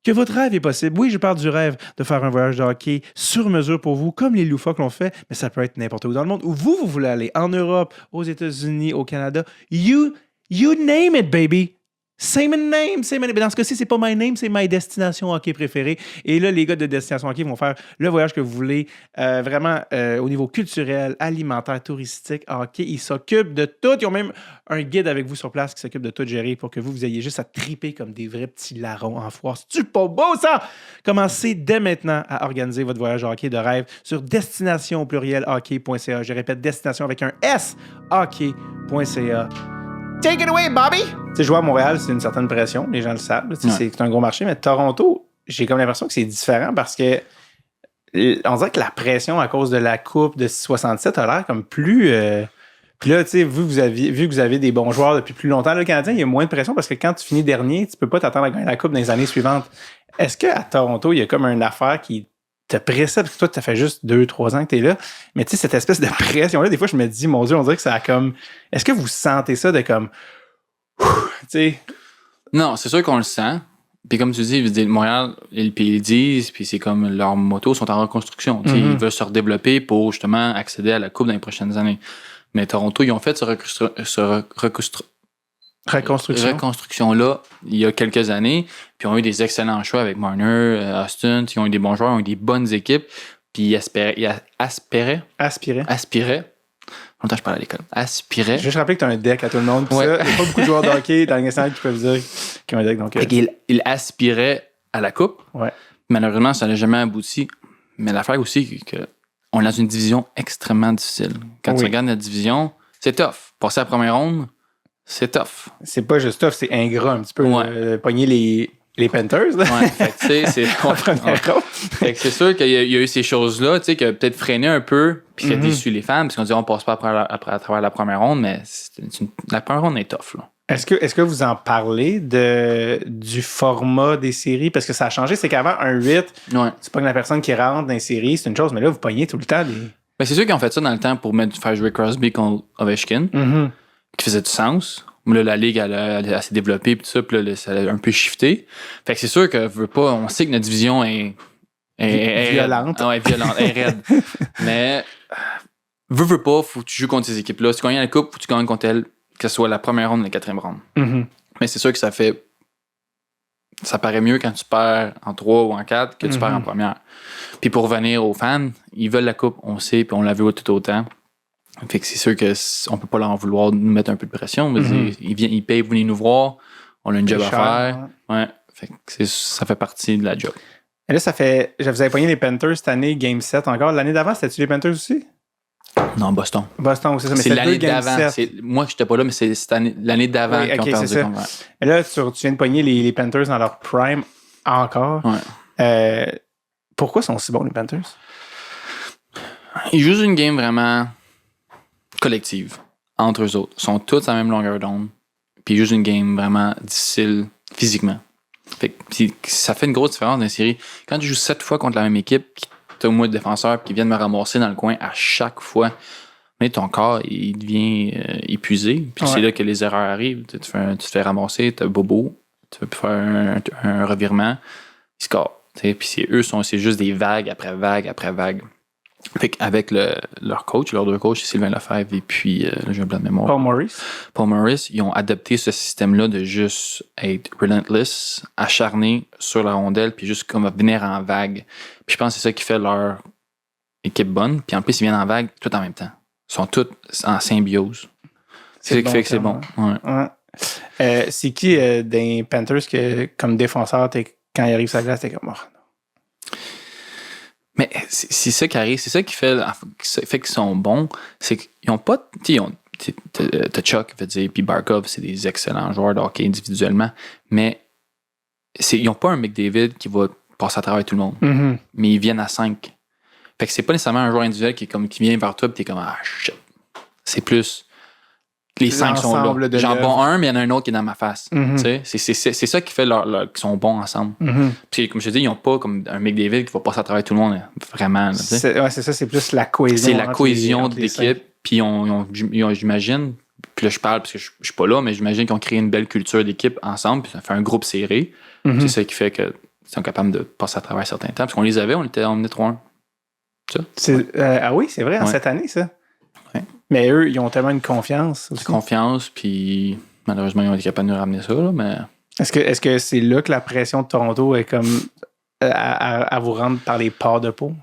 que votre rêve est possible. Oui, je parle du rêve de faire un voyage de hockey sur mesure pour vous, comme les loufoques l'ont fait, mais ça peut être n'importe où dans le monde, où vous voulez aller, en Europe, aux États-Unis, au Canada. You name it, baby! Say my name, mais dans ce cas-ci, c'est pas my name, c'est my destination hockey préférée. Et là, les gars de Destination Hockey vont faire le voyage que vous voulez, vraiment au niveau culturel, alimentaire, touristique, hockey. Ils s'occupent de tout. Ils ont même un guide avec vous sur place qui s'occupe de tout gérer pour que vous ayez juste à triper comme des vrais petits larrons en foire. C'est-tu pas beau, ça? Commencez dès maintenant à organiser votre voyage hockey de rêve sur destination au pluriel hockey.ca. Je répète, destination avec un S, hockey.ca. Take it away, Bobby! Tu sais, jouer à Montréal, c'est une certaine pression, les gens le savent. C'est un gros marché, mais Toronto, j'ai comme l'impression que c'est différent parce que on dirait que la pression à cause de la coupe de 67 a l'air comme plus. Puis là, tu sais, vu que vous avez des bons joueurs depuis plus longtemps, le Canadien, il y a moins de pression parce que quand tu finis dernier, tu peux pas t'attendre à gagner la coupe dans les années suivantes. Est-ce qu'à Toronto, il y a comme une affaire qui te pressait parce que toi, tu as fait juste 2-3 ans que tu es là. Mais tu sais, cette espèce de pression-là, des fois, je me dis, mon Dieu, on dirait que ça a comme. Est-ce que vous sentez ça de comme. Tu sais. Non, c'est sûr qu'on le sent. Puis comme tu dis, Montréal, ils disent, puis c'est comme leurs motos sont en reconstruction. Ils veulent se redévelopper pour justement accéder à la coupe dans les prochaines années. Mais Toronto, ils ont fait cette reconstruction-là il y a quelques années, puis ils ont eu des excellents choix avec Marner, Austin, ils ont eu des bons joueurs, ils ont eu des bonnes équipes, puis ils aspiraient. Longtemps je parle à l'école. Je vais juste rappeler que tu as un deck à tout le monde. Il n'y a pas beaucoup de joueurs de hockey dans le national qui peuvent dire qu'ils ont un deck. Donc, ils aspiraient à la coupe. Ouais. Malheureusement, ça n'a jamais abouti. Mais l'affaire aussi, qu'on est dans une division extrêmement difficile. Quand tu regardes la division, c'est tough. Passer à la première ronde, c'est tough. C'est pas juste tough, c'est ingrat un petit peu. Pogner les Panthers. Là. Ouais, fait que tu sais, fait que c'est sûr qu'il y a eu ces choses-là, tu sais, qui a peut-être freiné un peu, puis qui a déçu les fans, parce qu'on dit on passe pas à travers la première ronde, mais la première ronde est tough, là. Est-ce que vous en parlez du format des séries? Parce que ça a changé, c'est qu'avant, un 8, c'est pas que la personne qui rentre dans les séries, c'est une chose, mais là, vous pognez tout le temps des... Ben, c'est sûr qu'ils ont fait ça dans le temps pour faire jouer Crosby contre Ovechkin, qui faisait du sens. Là, la ligue, elle s'est développée, puis tout ça, puis là, ça a un peu shifté. Fait que c'est sûr que on sait que notre division est violente. Ah ouais, violente, elle est raide. Mais, veux pas, faut que tu joues contre ces équipes-là. Si tu gagnes la coupe, faut que tu gagnes contre elles, que ce soit la première ronde ou la quatrième ronde. Mm-hmm. Mais c'est sûr que ça paraît mieux quand tu perds en 3 ou en 4 que tu perds en première. Puis pour revenir aux fans, ils veulent la coupe, on sait, puis on l'a vu tout autant. Fait que c'est sûr qu'on peut pas leur en vouloir de nous mettre un peu de pression. Ils payent pour venir nous voir, on a une job à faire. Ouais. Fait que ça fait partie de la job. Et là, je vous avais pogné les Panthers cette année, Game 7 encore. L'année d'avant, c'était-tu les Panthers aussi? Non, Boston. Boston, c'est ça. Mais c'est l'année d'avant. Moi, moi, j'étais pas là, mais c'est l'année d'avant qu'ils ont perdu. Et là, tu viens de pogner les Panthers dans leur prime encore. Ouais. Pourquoi sont si bons, les Panthers? Ils jouent une game vraiment collective entre eux autres. Ils sont tous à la même longueur d'onde. Puis ils jouent une game vraiment difficile physiquement. Fait que, ça fait une grosse différence dans la série. Quand tu joues 7 fois contre la même équipe, tu as au moins de défenseurs qui viennent me ramasser dans le coin à chaque fois, mais ton corps, il devient épuisé. Puis c'est là que les erreurs arrivent. Tu te fais ramasser, tu as bobo, tu veux faire un revirement, ils scorent. Puis c'est juste des vagues après vagues après vagues. Fait qu'avec leurs deux coachs, c'est Sylvain Lefebvre et puis j'ai un blanc de mémoire. Paul Morris, ils ont adopté ce système-là de juste être relentless, acharné sur la rondelle, puis juste comme venir en vague. Puis je pense que c'est ça qui fait leur équipe bonne. Puis en plus, ils viennent en vague tout en même temps. Ils sont tous en symbiose. C'est ça qui fait que c'est bon. Ouais. C'est qui des Panthers que, comme défenseur, quand ils arrivent sur la glace, t'es comme mort? Mais c'est ça qui arrive, c'est ça qui fait qu'ils sont bons, c'est qu'ils n'ont pas. T'as Chuck, veut dire, puis Barkov, c'est des excellents joueurs de hockey individuellement, mais ils n'ont pas un McDavid qui va passer à travers tout le monde, mais ils viennent à 5. Fait que c'est pas nécessairement un joueur individuel qui vient vers toi et t'es comme ah shit. C'est plus. Les 5 sont là. J'en bats un, mais il y en a un autre qui est dans ma face. C'est ça qui fait qu'ils sont bons ensemble. Puis, comme je te dis, ils n'ont pas comme un McDavid qui va passer à travers tout le monde, vraiment. C'est ça, c'est plus la cohésion. C'est la cohésion de l'équipe. Puis, j'imagine, puis là, je parle parce que je suis pas là, mais j'imagine qu'ils ont créé une belle culture d'équipe ensemble, puis ça fait un groupe serré. C'est ça qui fait qu'ils sont capables de passer à travers certains temps. Parce qu'on les avait, on était 3-1. Ah oui, c'est vrai, en cette année, ça. Ouais. Mais eux, ils ont tellement une confiance aussi. Confiance, puis malheureusement, ils ont été capables de nous ramener ça. Là, mais... Est-ce que c'est là que la pression de Toronto est comme à vous rendre par les pores de peau?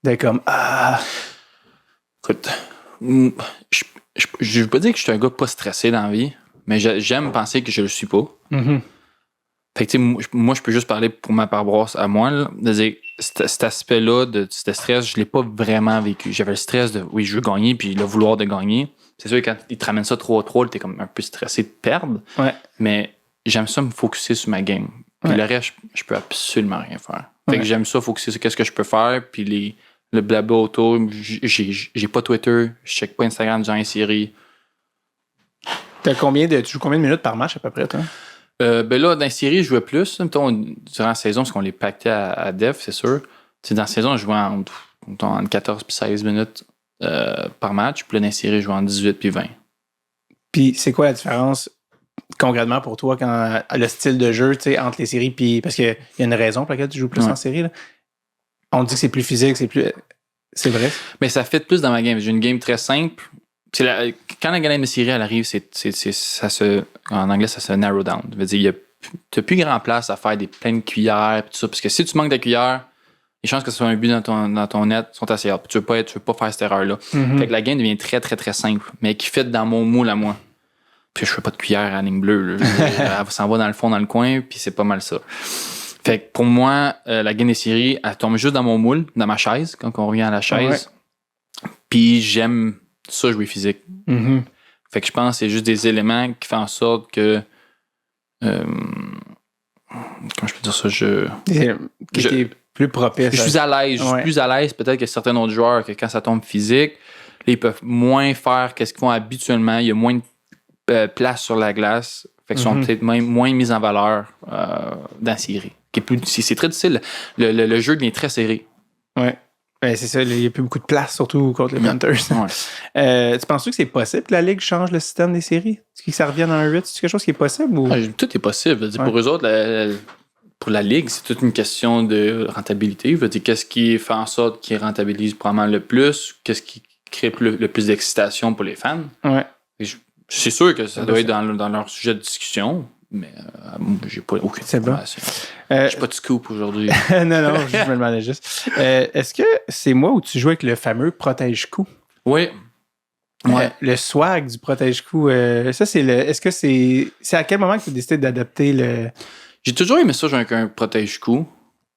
De comme Écoute, je veux pas dire que je suis un gars pas stressé dans la vie, mais j'aime penser que je le suis pas. Fait que, tu sais, moi, je peux juste parler pour ma paroisse à moi. Là, de dire, cet aspect-là de stress, je l'ai pas vraiment vécu. J'avais le stress de, oui, je veux gagner, puis le vouloir de gagner. C'est sûr que quand ils te ramènent ça 3-3, t'es comme un peu stressé de perdre. Ouais. Mais j'aime ça me focusser sur ma game. Puis le reste, je peux absolument rien faire. Fait que j'aime ça focusser sur qu'est-ce que je peux faire, puis le blabla autour. J'ai pas Twitter, je check pas Instagram durant les séries. Tu joues combien de minutes par match à peu près, toi? Ben là, dans les séries, je jouais plus. Mettons, durant la saison, parce qu'on les pactait à def, c'est sûr. T'sais, dans la saison, je jouais entre 14 et 16 minutes par match. Puis là, dans les séries, je jouais entre 18 et 20. Puis c'est quoi la différence concrètement pour toi quand le style de jeu entre les séries? Puis parce qu'il y a une raison pour laquelle tu joues plus en série. Là. On dit que c'est plus physique, c'est vrai? Mais ça fit plus dans ma game. J'ai une game très simple. Quand la game de série elle arrive, en anglais, ça se narrow down. Ça veut dire, tu n'as plus grand place à faire plein de cuillères et tout ça. Parce que si tu manques de cuillères, les chances que ce soit un but dans ton net sont assez hautes. Tu veux pas faire cette erreur-là. Fait que la game devient très, très, très simple, mais qui fit dans mon moule à moi. Puis je fais pas de cuillère à ligne bleue. Elle s'en va dans le fond, dans le coin, puis c'est pas mal ça. Fait que pour moi, la game des séries, elle tombe juste dans mon moule, dans ma chaise, quand on revient à la chaise. Puis j'aime ça jouer physique. Fait que je pense que c'est juste des éléments qui font en sorte que comment je peux dire ça, t'es plus propice. Je suis à l'aise. Je suis plus à l'aise peut-être que certains autres joueurs que quand ça tombe physique, là, ils peuvent moins faire qu'est-ce qu'ils font habituellement. Il y a moins de place sur la glace. Fait qu'ils sont peut-être même moins mis en valeur dans la série. C'est très difficile. Le jeu devient très serré. Ouais. Ben, c'est ça, il n'y a plus beaucoup de place, surtout contre les Panthers. Ouais. Tu penses que c'est possible que la Ligue change le système des séries? Est-ce que ça revienne à un 8? C'est quelque chose qui est possible? Ou... Tout est possible. Je veux dire, pour eux autres, pour la Ligue, c'est toute une question de rentabilité. Je veux dire, qu'est-ce qui fait en sorte qu'ils rentabilisent probablement le plus? Qu'est-ce qui crée le plus d'excitation pour les fans? Ouais. C'est sûr que ça doit être dans leur sujet de discussion, mais j'ai pas aucune information. J'ai pas de scoop aujourd'hui. non, je me demandais juste. Est-ce que c'est moi où tu joues avec le fameux protège-coup? Oui. Ouais. Le swag du protège-coup, ça, c'est le. Est-ce que c'est. C'est à quel moment que tu as décidé d'adopter le. J'ai toujours aimé ça jouer avec un protège-coup.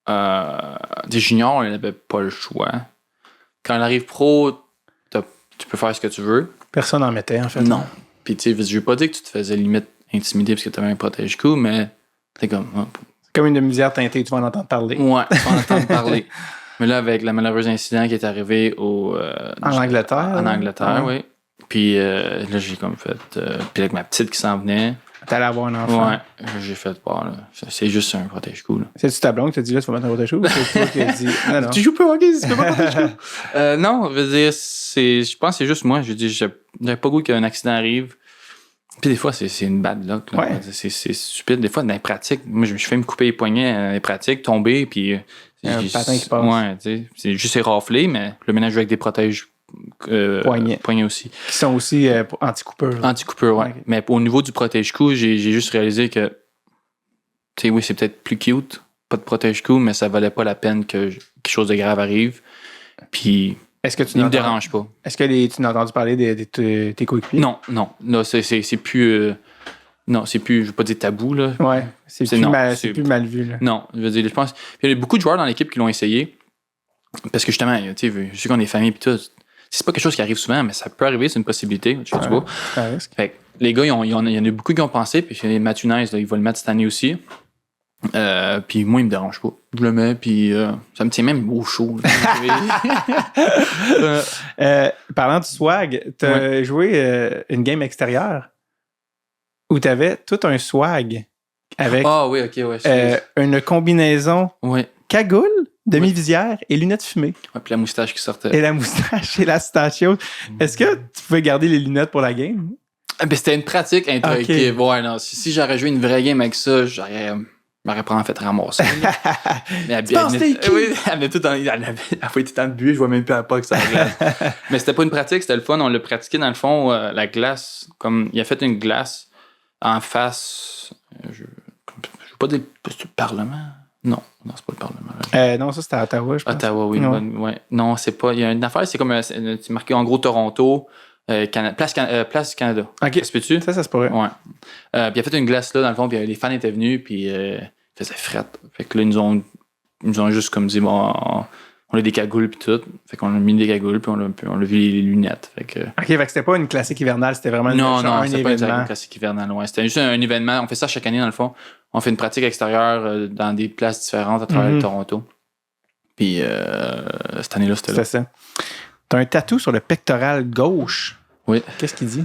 Des juniors, on n'avait pas le choix. Quand on arrive pro, tu peux faire ce que tu veux. Personne n'en mettait, en fait. Non. Puis, tu sais, je veux pas dire que tu te faisais limite intimider parce que tu avais un protège-coup, mais t'es comme. C'est comme une demi-heure teintée, tu vas en entendre parler. Ouais, tu vas en entendre parler. Mais là, avec le malheureux incident qui est arrivé en Angleterre. En Angleterre, oui. Puis là, j'ai comme fait. Puis avec ma petite qui s'en venait. T'allais avoir un enfant. Ouais, j'ai fait là. C'est juste un protège-coup. C'est-tu ta blonde qui t'a dit là, tu vas mettre un protège-coup? C'est toi qui as dit non. Tu joues pas au hockey, tu peux pas protège-coup. Non, je veux dire, je pense que c'est juste moi. Je dis, j'avais pas goût qu'un accident arrive. Puis des fois, c'est une bad luck. Là. Ouais. C'est stupide. Des fois, dans les pratiques, moi, je fais me couper les poignets dans les pratiques, tomber, puis. Un patin qui passe. Ouais, tu sais. C'est juste éraflé, mais le ménage avec des protèges. Poignets aussi. Qui sont aussi anti-coupeurs. Anti-coupeurs, ouais. Okay. Mais au niveau du protège-cou, j'ai juste réalisé que, tu sais, oui, c'est peut-être plus cute, pas de protège-cou, mais ça valait pas la peine que quelque chose de grave arrive. Puis, est-ce que tu il me dérange pas. Est-ce que tu n'as entendu parler de tes coéquipiers? Non. C'est plus. Non, c'est plus, je veux pas dire tabou, là. Ouais, c'est plus mal vu, là. Non, je veux dire, je pense. Il y a beaucoup de joueurs dans l'équipe qui l'ont essayé. Parce que justement, tu sais, je sais qu'on est famille pis tout. C'est pas quelque chose qui arrive souvent, mais ça peut arriver, c'est une possibilité. Tu vois. Fait que les gars, il y en a beaucoup qui ont pensé, puis Matthew Nice, là, il va le mettre cette année aussi. Puis moi, il me dérange pas. Je le mets, puis ça me tient même au chaud. Parlant du swag, t'as joué une game extérieure où t'avais tout un swag avec oui, ok, ouais. une combinaison cagoule, demi-visière et lunettes fumées. Ouais, puis la moustache qui sortait. Et la moustache et la station. Est-ce que tu pouvais garder les lunettes pour la game? Ben, c'était une pratique intra-équipe. Ouais, non. Si j'aurais joué une vraie game avec ça, m'aurait probablement fait ramasser. Mais elle avait tout elle avait tout en buée, je vois même plus à pas que ça glace. Mais c'était pas une pratique, c'était le fun. On l'a pratiqué dans le fond, la glace. Comme il a fait une glace en face. Je veux pas dire c'est le Parlement. Non, c'est pas le Parlement. Non, ça c'était à Ottawa, je pense. Ottawa, oui. Ouais. Non, c'est pas. Il y a une affaire, c'est comme c'est marqué en gros Toronto. Place Canada. Ok. Ça se peut-tu? Ça se pourrait. Ouais. Puis il a fait une glace là, dans le fond, puis les fans étaient venus, puis il faisait fret. Fait que là, ils nous ont juste comme dit, bon, on a des cagoules, puis tout. Fait qu'on a mis des cagoules, puis on a vu les lunettes. Fait que c'était pas une classique hivernale, c'était vraiment un c'était événement. pas une classique hivernale, ouais. C'était juste un événement. On fait ça chaque année, dans le fond. On fait une pratique extérieure dans des places différentes à travers Toronto. Puis cette année-là, c'était là. ça. T'as un tatou sur le pectoral gauche. Oui. Qu'est-ce qu'il dit?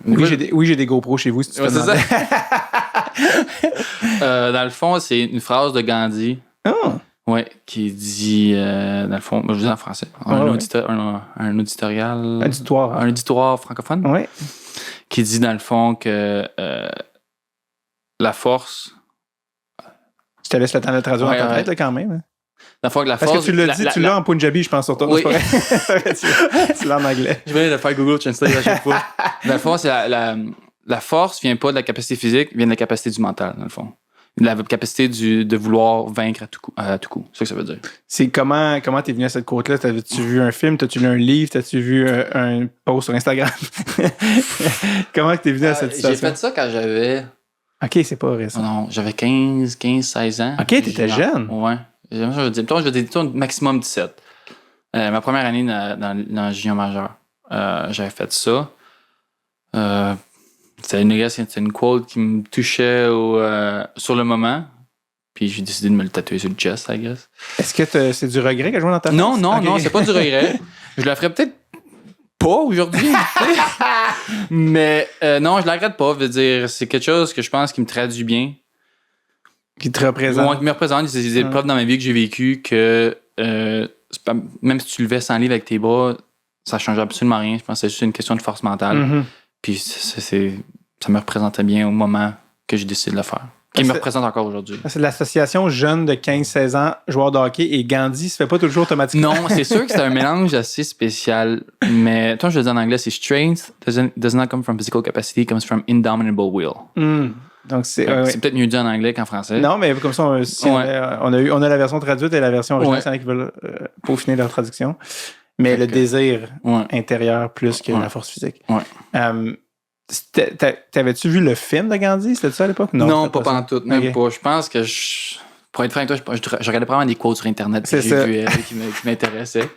Oui, j'ai des GoPros chez vous, si tu te c'est ça. Dans le fond, c'est une phrase de Gandhi. Oh. Ouais, qui dit, dans le fond, je vous dis en français, un auditorial. Auditoire. Un auditoire francophone. Oui. Qui dit, dans le fond, que la force. Je te laisse le temps de le traduire en ta tête, là, quand même. Dans le fond, la Parce force. que tu l'as dit, tu l'as en Punjabi, je pense, sur toi. Oui. Tu l'as en anglais. Je vais le faire Google Translate à chaque fois. Dans le fond, c'est la force vient pas de la capacité physique, vient de la capacité du mental, dans le fond. De la capacité de vouloir vaincre à tout coup. C'est ça que ça veut dire. C'est comment t'es venu à cette quote-là? T'as-tu vu un film? T'as-tu lu un livre? T'as-tu vu un post sur Instagram? Comment t'es venu à cette situation? J'ai fait ça quand j'avais... OK, c'est pas récent. Non, j'avais 15-16 ans. OK, t'étais jeune? Ouais. Je vais dire maximum 17. Ma première année dans le junior majeur, j'avais fait ça. C'était une quote qui me touchait sur le moment. Puis j'ai décidé de me le tatouer sur le chest, I guess. Est-ce que c'est du regret que je vois dans ta face? Non, c'est pas du regret. Je le ferais peut-être pas aujourd'hui. Mais non, je la regrette pas. Je veux dire, c'est quelque chose que je pense qui me traduit bien. Qui te représente. Qui me représentent, c'est des épreuves dans ma vie que j'ai vécues que même si tu levais 100 livres avec tes bras, ça change absolument rien. Je pense que c'est juste une question de force mentale. Mhm. Puis ça me représentait bien au moment que j'ai décidé de le faire. Qui me représente encore aujourd'hui. C'est l'association jeune de 15-16 ans, joueur de hockey, et Gandhi se fait pas toujours automatiquement. Non, c'est sûr que c'est un mélange assez spécial. Mais toi, je le dis en anglais, c'est strength does not come from physical capacity, comes from indomitable will. Donc, c'est peut-être mieux dit en anglais qu'en français. Non, mais comme ça, on a la version traduite et la version originale. Il y en a qui veulent peaufiner leur traduction. Mais le désir intérieur plus que la force physique. Ouais. T'avais-tu vu le film de Gandhi? C'était ça à l'époque? Non, pas pantoute. Même pas. Je pense que pour être franc avec toi, je regardais probablement des quotes sur Internet que j'ai vu qui m'intéressaient.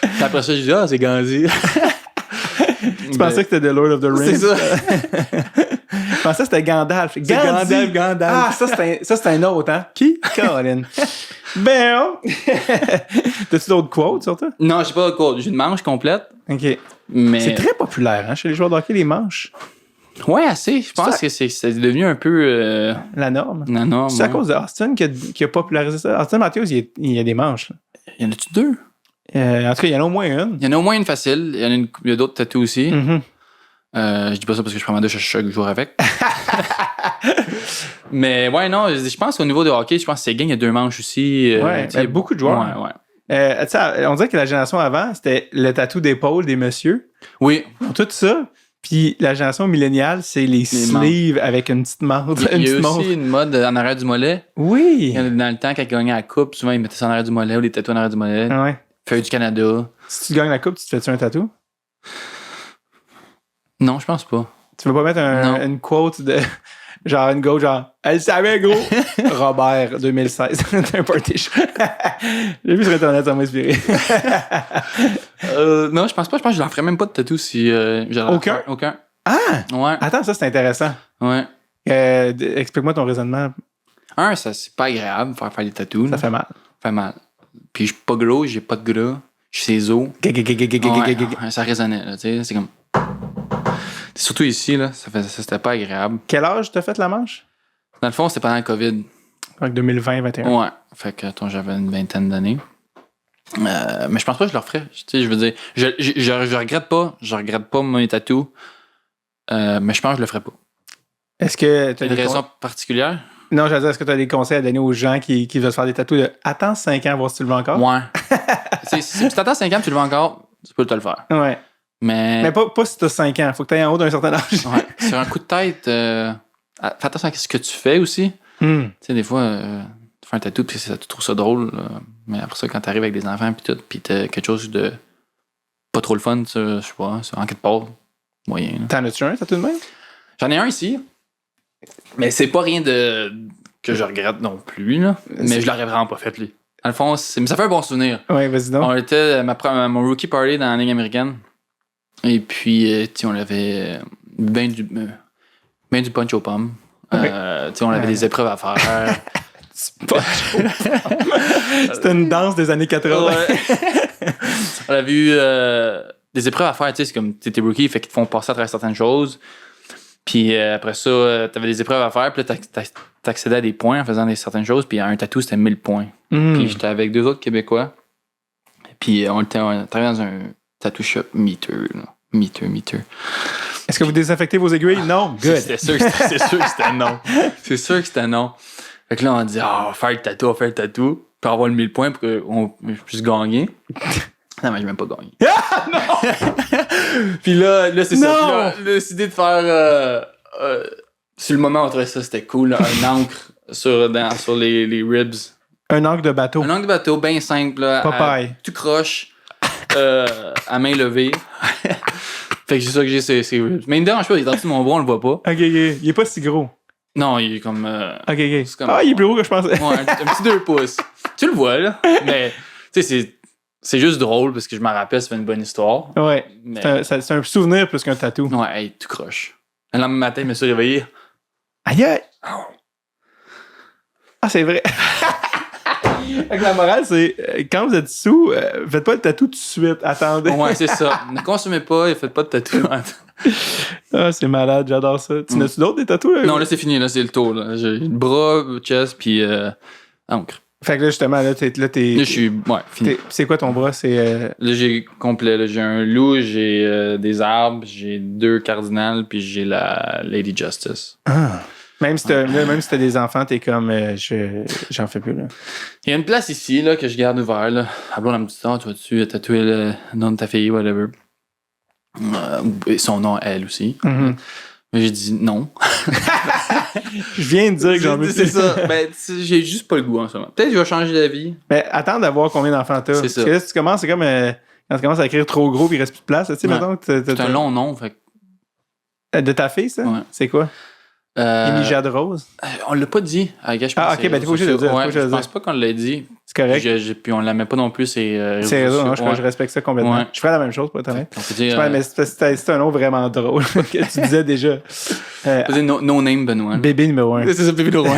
Puis après ça, j'ai dit, c'est Gandhi. Tu pensais que c'était The Lord of the Rings? C'est ça. Je pensais que c'était Gandalf. Gandalf. Ah, ça, c'est un autre, hein? Qui? Colin. Ben, t'as-tu d'autres quotes sur toi? Non, j'ai pas de quote. J'ai une manche complète. OK. Mais... C'est très populaire, hein, chez les joueurs de hockey, les manches. Ouais, assez. Je pense que c'est devenu un peu... La norme. La norme. C'est à cause d'Austin qui a popularisé ça. Austin Matthews, il y a des manches. Là. Y en a-tu deux? En tout cas, il y en a au moins une. Il y en a au moins une facile. Il y a d'autres tatous aussi. Mm-hmm. Je dis pas ça parce que je prends ma douche chaque jour avec. Mais ouais, non, je pense qu'au niveau de hockey, je pense que Seguin, il y a deux manches aussi. Ouais, beaucoup de joueurs. Ouais. On dirait que la génération avant, c'était le tatou d'épaule des messieurs. Oui. Tout ça. Puis la génération milléniale, c'est les sleeves avec une petite montre. Il y a aussi une mode en arrière du mollet. Oui. Dans le temps, quand ils gagnaient la coupe, souvent ils mettaient ça en arrière du mollet ou des tatous en arrière du mollet. Ouais. Feuille du Canada. Si tu gagnes la coupe, tu te fais-tu un tatou? Non, je pense pas. Tu veux pas mettre une quote de genre une go genre elle savait gros Robert 2016 c'est un party show. J'ai vu sur internet, ça m'a inspiré. Non, je pense pas. Je pense que je n'en ferais même pas de tatou si Aucun? Ah! Ouais. Attends, ça c'est intéressant. Ouais. Explique-moi ton raisonnement. Ça c'est pas agréable faire des tatous. Ça fait mal. Ça fait mal. Puis je suis pas gros, j'ai pas de gras. Je suis ses os. Ça résonnait, là, tu sais. C'est comme. Surtout ici, là, c'était pas agréable. Quel âge t'as fait la manche? Dans le fond, c'était pendant le COVID. Donc 2020-2021. Ouais. Fait que j'avais une vingtaine d'années. Mais je pense pas que je le referais. Tu sais, je veux dire, je regrette pas. Je regrette pas mes tatous. Mais je pense que je le ferais pas. Est-ce que t'as une raison particulière? Non, j'allais dire, est-ce que tu as des conseils à donner aux gens qui veulent se faire des tatous de attends 5 ans, voir si tu le veux encore? Ouais. Si tu attends 5 ans, tu le veux encore, tu peux te le faire. Ouais. Mais pas si tu as 5 ans. Faut que tu ailles en haut d'un certain âge. Ouais. Sur un coup de tête, fais attention à ce que tu fais aussi. Tu sais, des fois, tu fais un tatou puis tu trouves ça drôle. Mais après ça, quand tu arrives avec des enfants puis tout, puis t'as quelque chose de pas trop le fun, je sais pas, c'est en quelque part moyen. Là. T'en as-tu un tatou de même? J'en ai un ici. Mais c'est pas rien que je regrette non plus. Là. Mais je l'aurais vraiment pas fait, lui. Dans le fond, mais ça fait un bon souvenir. Ouais, vas-y donc. On était à mon rookie party dans la Ligue américaine. Et puis, on avait ben du punch aux pommes. Ouais. On avait des épreuves à faire. C'était une danse des années 80. Ouais. On avait eu des épreuves à faire. C'est comme t'es rookie, fait qu'ils te font passer à travers certaines choses. Puis après ça, t'avais des épreuves à faire. Puis là, t'accédais à des points en faisant certaines choses. Puis un tatou, c'était 1000 points. Puis j'étais avec 2 autres Québécois. Puis on travaillait dans un tattoo shop miteux. Miteux. Est-ce que vous désinfectez vos aiguilles? Non? Good. C'est sûr que c'était non. C'est sûr que c'était non. Fait que là, on dit, on va faire le tatou, pour avoir le 1000 points pour qu'on puisse gagner. Non, mais j'ai même pas gagné. Ah, non! Puis là, c'est ça. Non! Puis là, on a décidé de faire... sur le moment, on trouvait ça, c'était cool, là, un encre sur les ribs. Un angle de bateau. Un angle de bateau, bien simple. Là, Popeye. Tout croche, à main levée. Fait que c'est ça que j'ai, ces ribs. Mais il me dérange pas, il est en dessous de mon bras, on le voit pas. Ok. Il est pas si gros. Non, il est comme... Ok. C'est comme, il est plus gros que je pensais. Ouais, un petit 2 pouces. Tu le vois, là. Mais, tu sais, c'est juste drôle parce que je m'en rappelle, ça fait une bonne histoire. Ouais. Mais... C'est un souvenir plus qu'un tatou. Ouais, hey, tout croche. Le lendemain matin, je me suis réveillé. Aïe! Ah, c'est vrai. Fait que la morale, c'est quand vous êtes sous, faites pas le tatou tout de suite. Attendez. Ouais, c'est ça. Ne consommez pas et faites pas de tatou. Ah, c'est malade, j'adore ça. Tu n'as-tu d'autres des tatous? Là? Non, là, c'est fini. Là, c'est le tour. Là. J'ai le bras, chest, puis encre. Fait que là, justement, là, t'es. Là, je suis. Ouais, fini. C'est quoi ton bras? C'est. Là, j'ai complet. Là. J'ai un loup, j'ai des arbres, j'ai 2 cardinals, puis j'ai la Lady Justice. Ah. Même si t'as des enfants, t'es comme. J'en fais plus, là. Il y a une place ici là, que je garde ouvert. Là. Ah, bon, me dit, tu vas-tu tatouer le nom de ta fille, whatever. Et son nom, elle aussi. Mm-hmm. Mais j'ai dit non. Je viens de dire que j'en veux plus. C'est ça. Ben, j'ai juste pas le goût en ce moment. Peut-être que je vais changer d'avis. Mais attends d'avoir combien d'enfants t'as. C'est ça. Parce que là, si tu commences, c'est comme quand tu commences à écrire trop gros puis il reste plus de place. Tu sais, Ouais. mettons, C'est un long nom. Fait que, de ta fille, ça? Ouais. C'est quoi? Amy Jade Rose? On l'a pas dit. Ok, ben t'es obligé de le dire. Ouais, je pense pas qu'on l'a dit. C'est correct. Puis on la met pas non plus. C'est réseau, non? Je respecte ça complètement. Ouais. Je ferais la même chose, pour être honnête. On peut dire, Mais c'est un nom vraiment drôle que tu disais déjà. on peut dire no Name Benoît. Bébé numéro 1. C'est ça, bébé numéro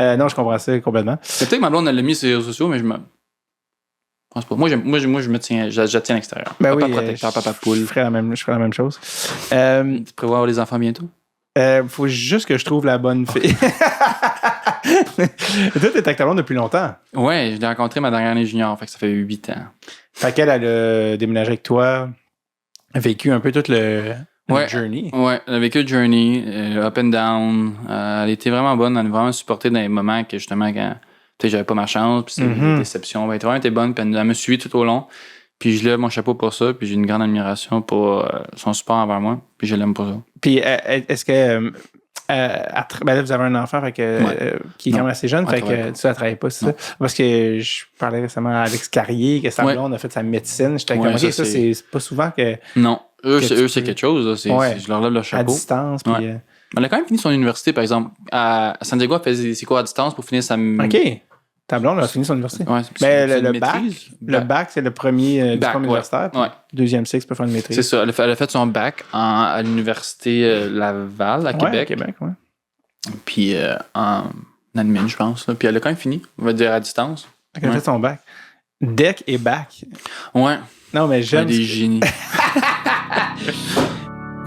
1. Non, je comprends ça complètement. Peut-être que ma blonde, elle l'a mis sur les réseaux sociaux, mais je pense pas. Moi, je me tiens, je tiens à l'extérieur. Ben Papa oui, protecteur, papa poule. Je ferais la même chose. Tu prévois avoir des enfants bientôt? Faut juste que je trouve la bonne fille. Toi, t'es avec ta blonde depuis longtemps. Ouais, je l'ai rencontré ma dernière année junior, fait que ça fait 8 ans. Fait qu'elle a déménagé avec toi, a vécu un peu toute le journey. Ouais, elle a vécu le journey, up and down. Elle était vraiment bonne, elle a vraiment supporté dans les moments que justement, quand j'avais pas ma chance, puis c'était des déceptions. Elle était vraiment bonne, puis elle me suivi tout au long. Puis je lève mon chapeau pour ça, puis j'ai une grande admiration pour son support envers moi, puis je l'aime pour ça. Puis est-ce que ben là, vous avez un enfant qui est quand même assez jeune, fait que tu ne travailles pas, c'est ça? Parce que je parlais récemment à Alex Carrier, que sa blonde a fait sa médecine. J'étais comme, ça, c'est pas souvent que... Non, eux c'est quelque chose. Là. Je leur lève le chapeau. À distance. Puis, Elle a quand même fini son université, par exemple. À San Diego, elle faisait ses cours à distance pour finir sa... OK. Ta blonde a fini son université. Ouais, mais le bac, c'est le premier diplôme universitaire. Ouais. Deuxième cycle, tu peux faire une maîtrise. C'est ça. Elle a fait son bac à l'université Laval, à Québec. Québec, ouais. Puis en admin, je pense. Là. Puis elle a quand même fini, on va dire à distance. Elle a fait son bac. Deck et bac. Ouais. Non, mais j'aime. Des génies.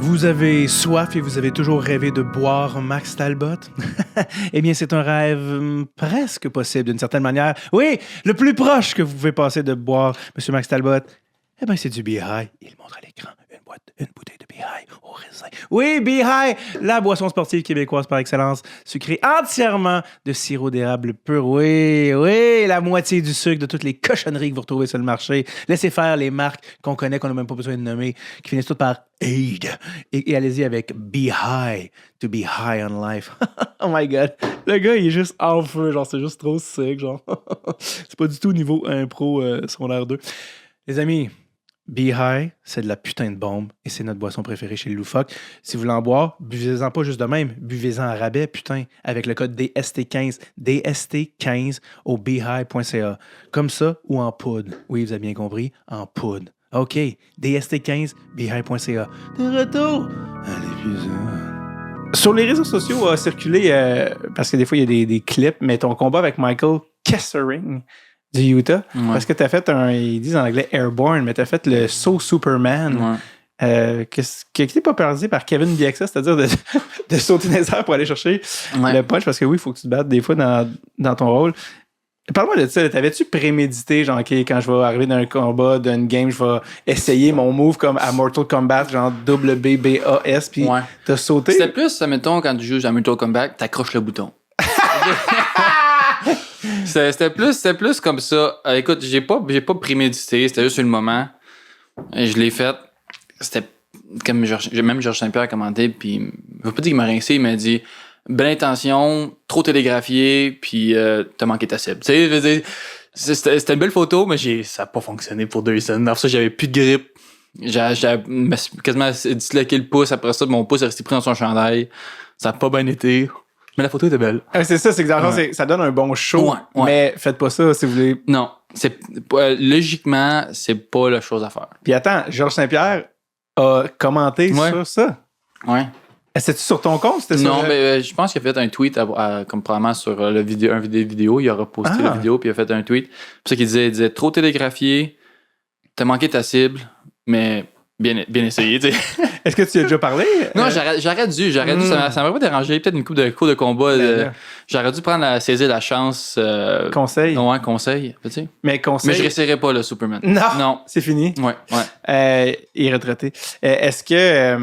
Vous avez soif et vous avez toujours rêvé de boire Max Talbot? Eh bien, c'est un rêve presque possible d'une certaine manière. Oui, le plus proche que vous pouvez passer de boire Monsieur Max Talbot, eh bien, c'est du Be-High. Il montre à l'écran une bouteille de Be-High au raisin. Oui, Be-High, la boisson sportive québécoise par excellence, sucrée entièrement de sirop d'érable pur. Oui, la moitié du sucre de toutes les cochonneries que vous retrouvez sur le marché. Laissez faire les marques qu'on connaît, qu'on n'a même pas besoin de nommer, qui finissent toutes par Aid. Et allez-y avec Be-High, to be high on life. Oh my God. Le gars, il est juste en feu. Genre, c'est juste trop sick. Genre, c'est pas du tout niveau impro secondaire 2. Les amis, Be-High, c'est de la putain de bombe et c'est notre boisson préférée chez le Loufoque. Si vous voulez en boire, buvez-en pas juste de même, buvez-en à rabais, putain, avec le code DST15, DST15 au beehive.ca. Comme ça ou en poudre. Oui, vous avez bien compris, en poudre. OK, DST15, beehive.ca. De retour à l'épisode. Sur les réseaux sociaux a circulé, parce que des fois il y a des clips, mais ton combat avec Michael Kessering du Utah. Ouais. Parce que tu as fait ils disent en anglais Airborne, mais tu as fait le saut Superman. Ouais. Qui a été popularisé par Kevin Bieksa, c'est-à-dire de sauter dans les airs pour aller chercher le punch, parce que oui, il faut que tu te battes des fois dans ton rôle. Parle-moi de ça. T'avais-tu prémédité, genre, OK, quand je vais arriver dans un combat, d'une game, je vais essayer mon move comme à Mortal Kombat, genre WBBAS, puis t'as sauté? C'était plus, mettons, quand tu joues à Mortal Kombat, t'accroches le bouton. C'était plus comme ça. Écoute, j'ai pas prémédité, c'était juste sur le moment. Et je l'ai fait. C'était comme même Georges Saint-Pierre a commenté, puis je veux pas dire qu'il m'a rincé, il m'a dit belle intention, trop télégraphié, puis t'as manqué ta cible. Tu sais, c'était une belle photo, mais ça a pas fonctionné pour 2 scènes. Après ça, j'avais plus de grip. J'avais quasiment disloqué le pouce. Après ça, mon pouce est resté pris dans son chandail. Ça a pas bien été. Mais la photo était belle. C'est ça, c'est exactement ça donne un bon show, mais faites pas ça si vous voulez. Non, logiquement, c'est pas la chose à faire. Puis attends, Georges Saint-Pierre a commenté sur ça. Ouais. C'était-tu sur ton compte? C'était Non, sur, mais je pense qu'il a fait un tweet comme probablement sur un vidéo. Il aura posté la vidéo puis il a fait un tweet. C'est ça qu'il disait trop télégraphié, t'as manqué ta cible, mais bien essayé, tu sais. Est-ce que tu as déjà parlé? Non, j'aurais dû. Ça m'aurait pas dérangé. Peut-être une coupe de combat. J'aurais dû saisir la chance. Conseil. Non, conseil. Tu sais. Mais conseil. Mais je réessayerai pas, le Superman. Non. C'est fini. Ouais. Il est retraité. Est-ce que.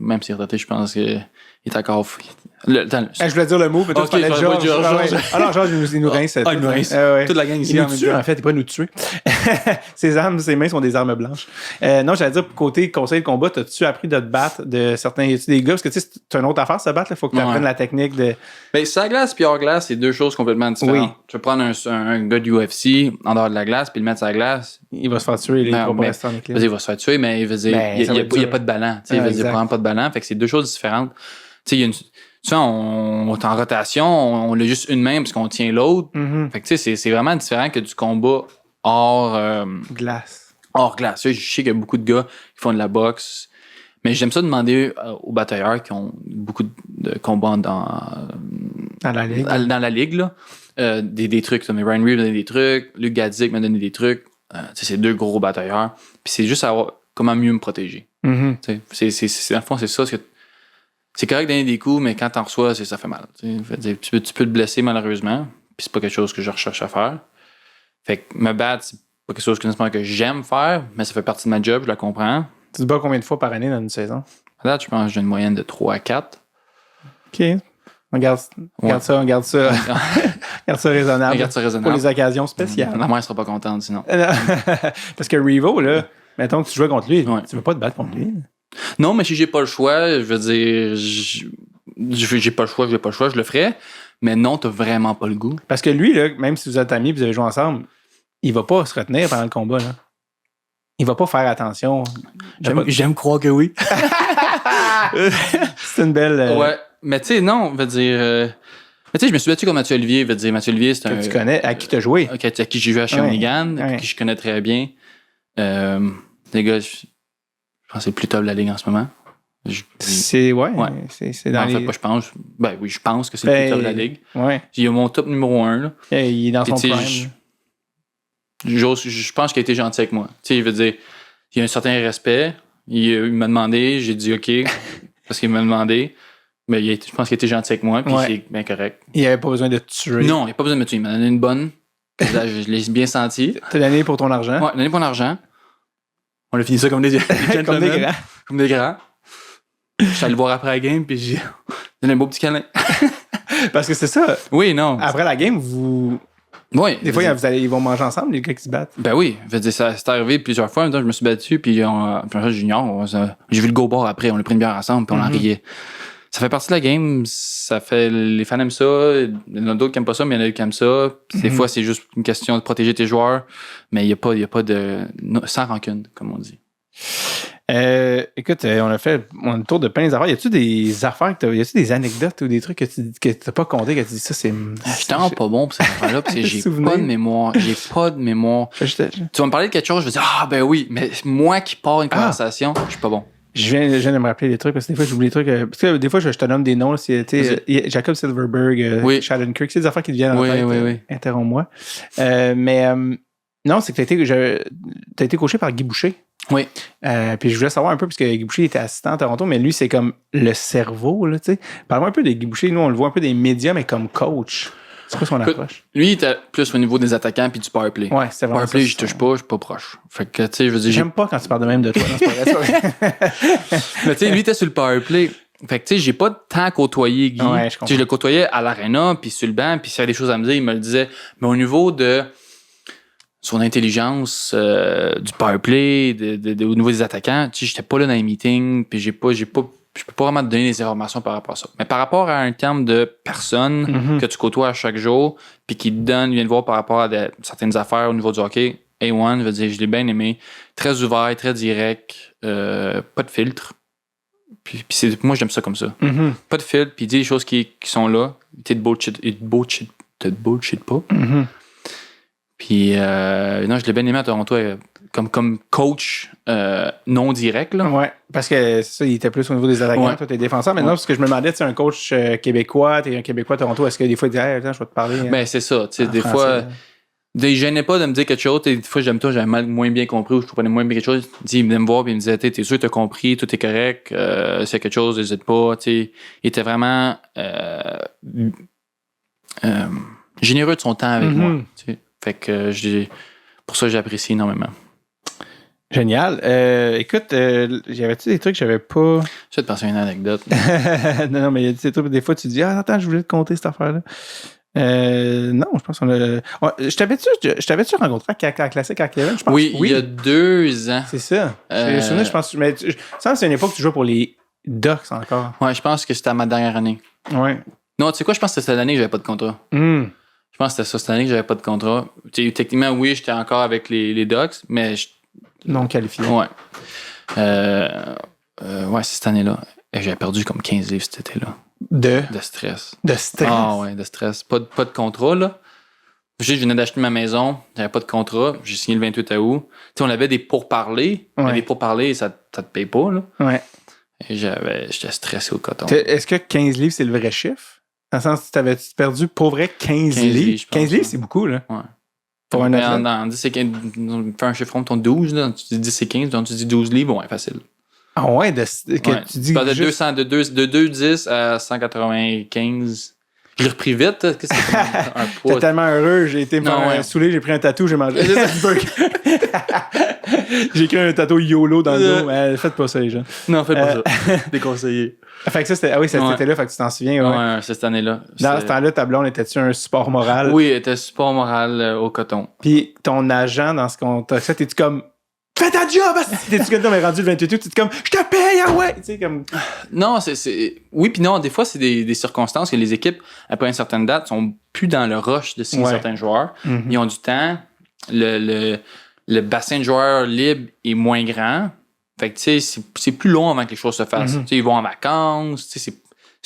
Même s'il est retraité, je pense qu'il est encore. Je voulais dire le mot, peut-être okay, que George. Alors, George, il nous rince. Il nous rince. Toute la gang ici. Il nous tue, en fait. Il pourrait nous tuer. Ses mains sont des armes blanches. Non, j'allais dire, côté conseil de combat, as-tu appris de te battre de certains. Y a-tu des gars? Parce que tu sais, c'est une autre affaire, se battre. Il faut que tu apprennes la technique de. Ben, sur la glace puis hors glace, c'est deux choses complètement différentes. Oui. Tu peux prendre un gars de UFC en dehors de la glace puis le mettre sur la glace. Il va se faire tuer. Il va rester en équilibre. Il va se faire tuer, mais il n'y a pas de ballon. Il n'y a vraiment pas de ballon. Fait que c'est deux choses différentes. Tu sais, il y a une. Tu sais, on est en rotation, on a juste une main parce qu'on tient l'autre. Mm-hmm. Fait que tu sais, c'est vraiment différent que du combat hors glace. Hors glace. Je sais qu'il y a beaucoup de gars qui font de la boxe, mais j'aime ça demander aux batailleurs qui ont beaucoup de combats dans la ligue. Dans la ligue, là, des trucs. Ryan Reeves m'a donné des trucs, Luc Gadzik m'a donné des trucs. C'est deux gros batailleurs. Puis c'est juste savoir comment mieux me protéger. Mm-hmm. Dans le fond, c'est ça. C'est correct de donner des coups, mais quand t'en reçois, ça fait mal. Tu peux te blesser malheureusement, puis c'est pas quelque chose que je recherche à faire. Fait que me battre, c'est pas quelque chose que j'aime faire, mais ça fait partie de ma job, je la comprends. Tu te bats combien de fois par année dans une saison? Là, je pense que j'ai une moyenne de 3 à 4. OK. On garde ça raisonnable. Pour les occasions spéciales. La mère sera pas contente sinon. Parce que Revo, là, mettons que tu joues contre lui, tu veux pas te battre contre lui. Non, mais si j'ai pas le choix, je veux dire, j'ai pas le choix, je le ferais. Mais non, t'as vraiment pas le goût. Parce que lui, là, même si vous êtes amis et vous avez joué ensemble, il va pas se retenir pendant le combat. Là. Il va pas faire attention. J'aime croire que oui. C'est une belle... Ouais, mais tu sais, non, je veux dire... Mais tu sais, je me suis battu contre Mathieu Olivier. Mathieu Olivier, c'est un... tu connais, à qui t'as joué. À qui j'ai joué à Shawinigan, à qui je connais très bien. Les gars... Je pense que c'est le plus top de la ligue en ce moment. C'est dans en fait, pas je pense. Ben oui, je pense que c'est le plus top de la ligue. Ouais. Il y a mon top numéro 1. Là. Il est dans son prime. Je pense qu'il a été gentil avec moi. Tu sais, il veut dire, il y a un certain respect. Il m'a demandé, j'ai dit OK, parce qu'il m'a demandé. Mais je pense qu'il a été gentil avec moi, puis c'est bien correct. Il n'avait pas besoin de te tuer. Non, il n'a pas besoin de me tuer. Il m'a donné une bonne. Je l'ai bien senti. T'as donné pour ton argent? Ouais, donné pour mon argent. On a fini ça comme des grands. Comme des grands. Je suis allé le voir après la game, puis j'ai donné un beau petit câlin. Parce que c'est ça. Oui, non. Après la game, vous... Oui. Des fois, ils vont manger ensemble, les gars qui se battent. Ben oui. Ça c'est arrivé plusieurs fois. En même temps, je me suis battu, puis junior, j'ai vu le go bar après. On a pris une bière ensemble, puis on en riait. Ça fait partie de la game. Les fans aiment ça. Il y en a d'autres qui aiment pas ça, mais il y en a qui aiment ça. Des fois, c'est juste une question de protéger tes joueurs. Mais il n'y a pas de... sans rancune, comme on dit. Écoute, on a fait un tour de plein d'affaires. Y a-tu des affaires, y a-tu des anecdotes ou des trucs que tu n'as pas compté, que tu dis ça, c'est. Je suis tellement pas bon pour ces affaires-là, parce que j'ai pas de mémoire. Tu vas me parler de quelque chose, je vais dire, ah ben oui, mais moi qui pars une conversation, je suis pas bon. Je viens de me rappeler des trucs, parce que des fois, j'oublie des trucs. Parce que des fois, je te nomme des noms. Jacob Silverberg, Sheldon Kirk, c'est des affaires qui te viennent en tête. Oui. Interromps-moi. Non, c'est que t'as été coaché par Guy Boucher. Oui. Puis je voulais savoir un peu, parce que Guy Boucher était assistant à Toronto, mais lui, c'est comme le cerveau, là, tu sais. Parle-moi un peu de Guy Boucher. Nous, on le voit un peu des médias, mais comme coach. C'est quoi son approche? Lui, il était plus au niveau des attaquants puis du powerplay. Ouais, c'est vraiment powerplay, je touche pas, je suis pas proche. Fait que, tu sais, je veux dire. J'aime pas quand tu parles de même de toi. Non, c'est pas vrai. Mais tu sais, lui, il était sur le powerplay. Fait que, tu sais, j'ai pas tant côtoyé Guy. Ouais, je comprends. Je le côtoyais à l'aréna, puis sur le banc, puis s'il y avait des choses à me dire, il me le disait. Mais au niveau de son intelligence, du powerplay, au niveau des attaquants, tu sais, j'étais pas là dans les meetings, puis je peux pas vraiment te donner des informations par rapport à ça. Mais par rapport à un terme de personne que tu côtoies à chaque jour, puis qui vient te voir par rapport à certaines affaires au niveau du hockey, A1, je veux dire, je l'ai bien aimé. Très ouvert, très direct, pas de filtre. Puis moi, j'aime ça comme ça. Pas de filtre, puis il dit les choses qui sont là. Il te bullshit pas. Puis, non, je l'ai bien aimé à Toronto comme coach non direct. Là. Ouais, parce que ça, il était plus au niveau des attaquants. Ouais. Toi, t'es défenseur. Maintenant, parce que je me demandais, tu sais, un coach québécois, t'es un Québécois à Toronto, est-ce que des fois, il dit, hey, attends, je vais te parler. Ben, c'est ça. Tu sais, des français, fois, là. il gênait pas de me dire quelque chose. Des fois, j'avais moins bien compris ou je comprenais moins bien quelque chose. Il venait me voir et il me disait, t'es sûr que t'as compris, tout est correct, c'est quelque chose, n'hésite pas. Tu sais, il était vraiment généreux de son temps avec moi. Tu sais. Fait que pour ça, j'apprécie énormément. Génial. Écoute, j'avais-tu des trucs que j'avais pas. Je vais te passer une anecdote. non, mais il y a des trucs, des fois, tu dis, ah, attends, je voulais te conter cette affaire-là. Non, je pense qu'on a. Ouais, je t'avais-tu rencontré à Caca Classique à Kevin? Je pense. Oui, il y a 2 ans. C'est ça. Je pense. Mais ça, c'est une époque que tu jouais pour les Ducks encore. Ouais, je pense que c'était à ma dernière année. Ouais. Non, tu sais quoi, je pense que c'était cette année que j'avais pas de contrat. Je pense que c'était ça, cette année que j'avais pas de contrat. Tu sais, techniquement, oui, j'étais encore avec les Ducks, mais Non qualifié. ouais. Ouais, c'est cette année-là. Et j'avais perdu comme 15 livres cet été-là. De stress. De stress. Ah ouais, de stress. Pas de contrat, là. Je venais d'acheter ma maison, j'avais pas de contrat. J'ai signé le 28 août. Tu sais, on avait des pourparlers. Ouais. Mais des pourparlers, ça te paye pas, là. Ouais. Et j'étais stressé au coton. Est-ce que 15 livres, c'est le vrai chiffre? Dans le sens que tu t'avais perdu pour vrai 15 livres? je pense, 15 livres, ouais. c'est beaucoup, là. Ouais. Pour un athlète. En 10 et 15, fais un chiffron, ton 12, là. Tu dis 10 et 15, donc tu dis 12 livres, ouais, facile. Ah ouais, que Ouais. tu dis De juste... 210 à 195. Je l'ai repris vite. Qu'est-ce que c'est un J'étais poids? tellement heureux, j'ai été Non, ouais. saoulé, j'ai pris un tatou, j'ai mangé du burger. J'ai écrit un tatou YOLO dans le dos, mais faites pas ça, les gens. Non, faites pas ça. Déconseillé. Fait que ça, c'était... Ah oui, Ouais. c'était là, fait que tu t'en souviens, ouais. Ouais, c'est cette année-là. Dans ce temps-là, ta blonde, était-tu un support moral? Oui, elle était support moral au coton. Puis ton agent, dans ce contexte-là, t'es-tu comme... Fais ta job! T'es-tu comme, mais rendu le 28 août, t'es comme, je te paye, ah ouais! Tu sais, comme... Non, oui, puis non, des fois, c'est des circonstances que les équipes, après une certaine date, sont plus dans le rush de signer Ouais. certains joueurs. Mm-hmm. Ils ont du temps. Le bassin de joueurs libre est moins grand. Fait que, tu sais, c'est plus long avant que les choses se fassent. Mm-hmm. Tu sais, ils vont en vacances. Tu sais,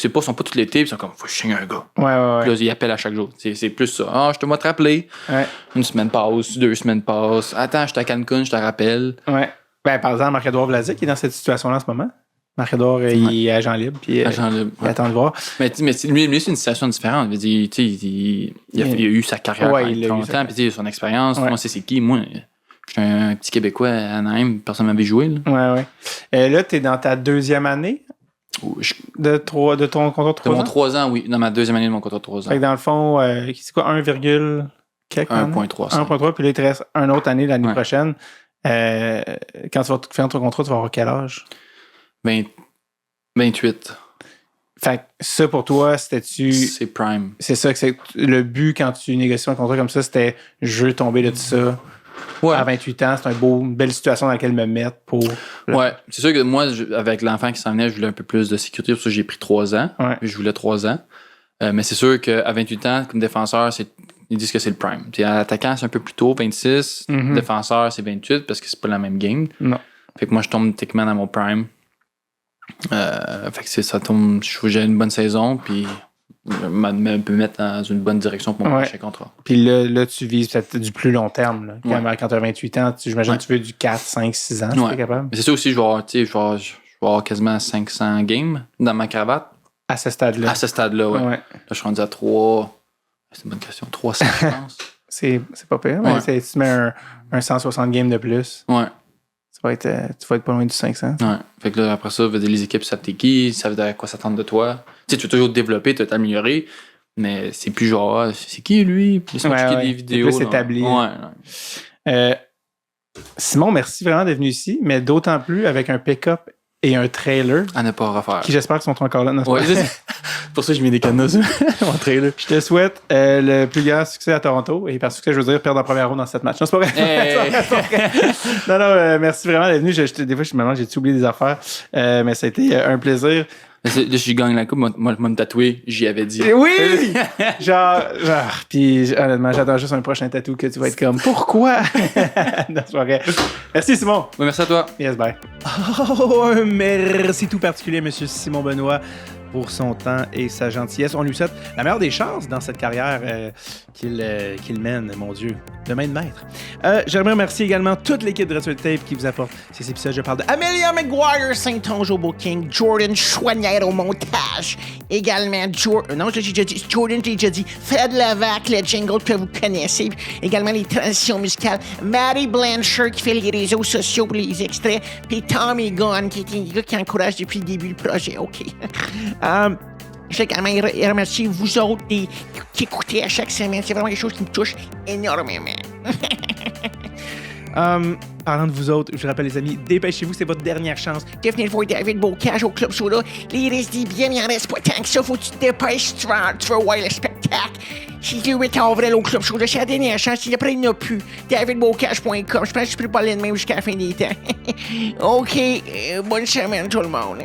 ils sont pas tous l'été, ils sont comme, faut que je signe un gars. Ouais. Puis là, ils appellent à chaque jour. C'est plus ça. Ah, je te te rappeler. Ouais. Une semaine passe, 2 semaines passent. Attends, je suis à Cancun, je te rappelle. Ouais. Ben, par exemple, Marc-Edouard Vlasic est dans cette situation-là en ce moment. Marc-Edouard, il est agent libre, puis Agent libre, il ouais. attend de voir. Mais lui, c'est une situation différente. Je veux dire, tu sais, il a eu sa carrière Ouais, pendant il a eu longtemps, sa- puis tu sais, son expérience. Ouais. Moi, c'est qui. Moi, j'étais un petit Québécois à Anaheim, personne ne m'avait joué. Là. Ouais. Là, t'es dans ta deuxième année de ton contrat de 3 De mon ans? 3 ans, oui. Dans ma deuxième année de mon contrat de 3 ans. Fait que dans le fond, c'est quoi, 1, quelque 1.3. 1.3, puis là, il te reste une autre année l'année Ouais. prochaine. Quand tu vas faire ton contrat, tu vas avoir quel âge? 28. Fait que ça, pour toi, c'était-tu... C'est prime. C'est ça que c'est le but quand tu négocies un contrat comme ça, c'était je veux tomber de tout ça. Ouais. À 28 ans, c'est une belle situation dans laquelle me mettre pour. Ouais. C'est sûr que moi, avec l'enfant qui s'en venait, je voulais un peu plus de sécurité. Pour ça, j'ai pris 3 ans. Ouais. Je voulais 3 ans. Mais c'est sûr qu'à 28 ans, comme défenseur, ils disent que c'est le prime. T'sais, à l'attaquant, c'est un peu plus tôt, 26. Mhm. Défenseur, c'est 28 parce que c'est pas la même game. Non. Fait que moi, je tombe techniquement dans mon prime. Fait que ça tombe. Je trouve que j'ai une bonne saison, puis me peut mettre dans une bonne direction pour mon Ouais. prochain contrat. Puis là, tu vises peut-être du plus long terme. Là. Quand tu as 28 ans, j'imagine que tu veux du 4, 5, 6 ans, si Ouais. tu es capable. Mais c'est ça aussi, je vais avoir quasiment 500 games dans ma cravate. À ce stade-là. À ce stade-là, ouais. Ouais. Là, je suis rendu à 3. C'est une bonne question. 300, je pense. C'est pas pire. Mais Ouais. si tu mets un 160 games de plus, Ouais. tu vas être pas loin du 500. Ouais. Fait que là, après ça, les équipes savent t'es qui, savent à quoi s'attendre de toi. Tu sais, tu veux toujours te développer, tu veux t'améliorer, mais c'est plus genre, ah, c'est qui lui? Puis laisse-moi checker des vidéos. C'est plus là. établi. Ouais. Simon, merci vraiment d'être venu ici, mais d'autant plus avec un pick-up et un trailer À ne pas refaire. qui, j'espère, sont encore là. Non, c'est Ouais, pas- c'est pour ça que j'ai mis des cadenas sur mon trailer. Je te souhaite le plus grand succès à Toronto. Et par succès, je veux dire perdre en première ronde dans cette match. Non, c'est pas vrai. Hey. C'est pas vrai. Non, merci vraiment d'être venu. Des fois, maintenant, j'ai oublié des affaires. Mais ça a été un plaisir. Là, si je gagne la coupe, moi, me tatouer, j'y avais dit. Et oui! genre. Puis, honnêtement, j'attends juste un prochain tatou que tu vas être comme, pourquoi? Non, c'est pas vrai. Merci, Simon. Ouais, merci à toi. Yes, bye. Oh, un merci tout particulier, Monsieur Simon Benoît, pour son temps et sa gentillesse. On lui souhaite la meilleure des chances dans cette carrière qu'il mène, mon Dieu, de main de maître. J'aimerais remercier également toute l'équipe de Dreadful Tape qui vous apporte ces épisodes. Je parle de Amelia McGuire, Saint-Onge au booking, Jordan Chouanière au montage, également Jordan, j'ai déjà dit, Fred Levac, le jingle que vous connaissez, également les transitions musicales, Maddie Blanchard qui fait les réseaux sociaux pour les extraits, puis Tommy Gunn qui est un gars qui encourage depuis le début le projet. OK. Je vais également remercier vous autres qui écoutez à chaque semaine. C'est vraiment quelque chose qui me touche énormément. Parlant de vous autres, je vous rappelle les amis, dépêchez-vous, c'est votre dernière chance. Venez voir David Bocage au Club Soda. Il reste des billets, mais il en reste pas tant que ça. Faut que tu te dépêches si tu veux voir le spectacle. C'est le 8 avril au Club Soda. C'est la dernière chance. Si après, il n'y en a plus. DavidBocage.com. Je pense que je peux parler de même jusqu'à la fin des temps. OK. Bonne semaine, tout le monde.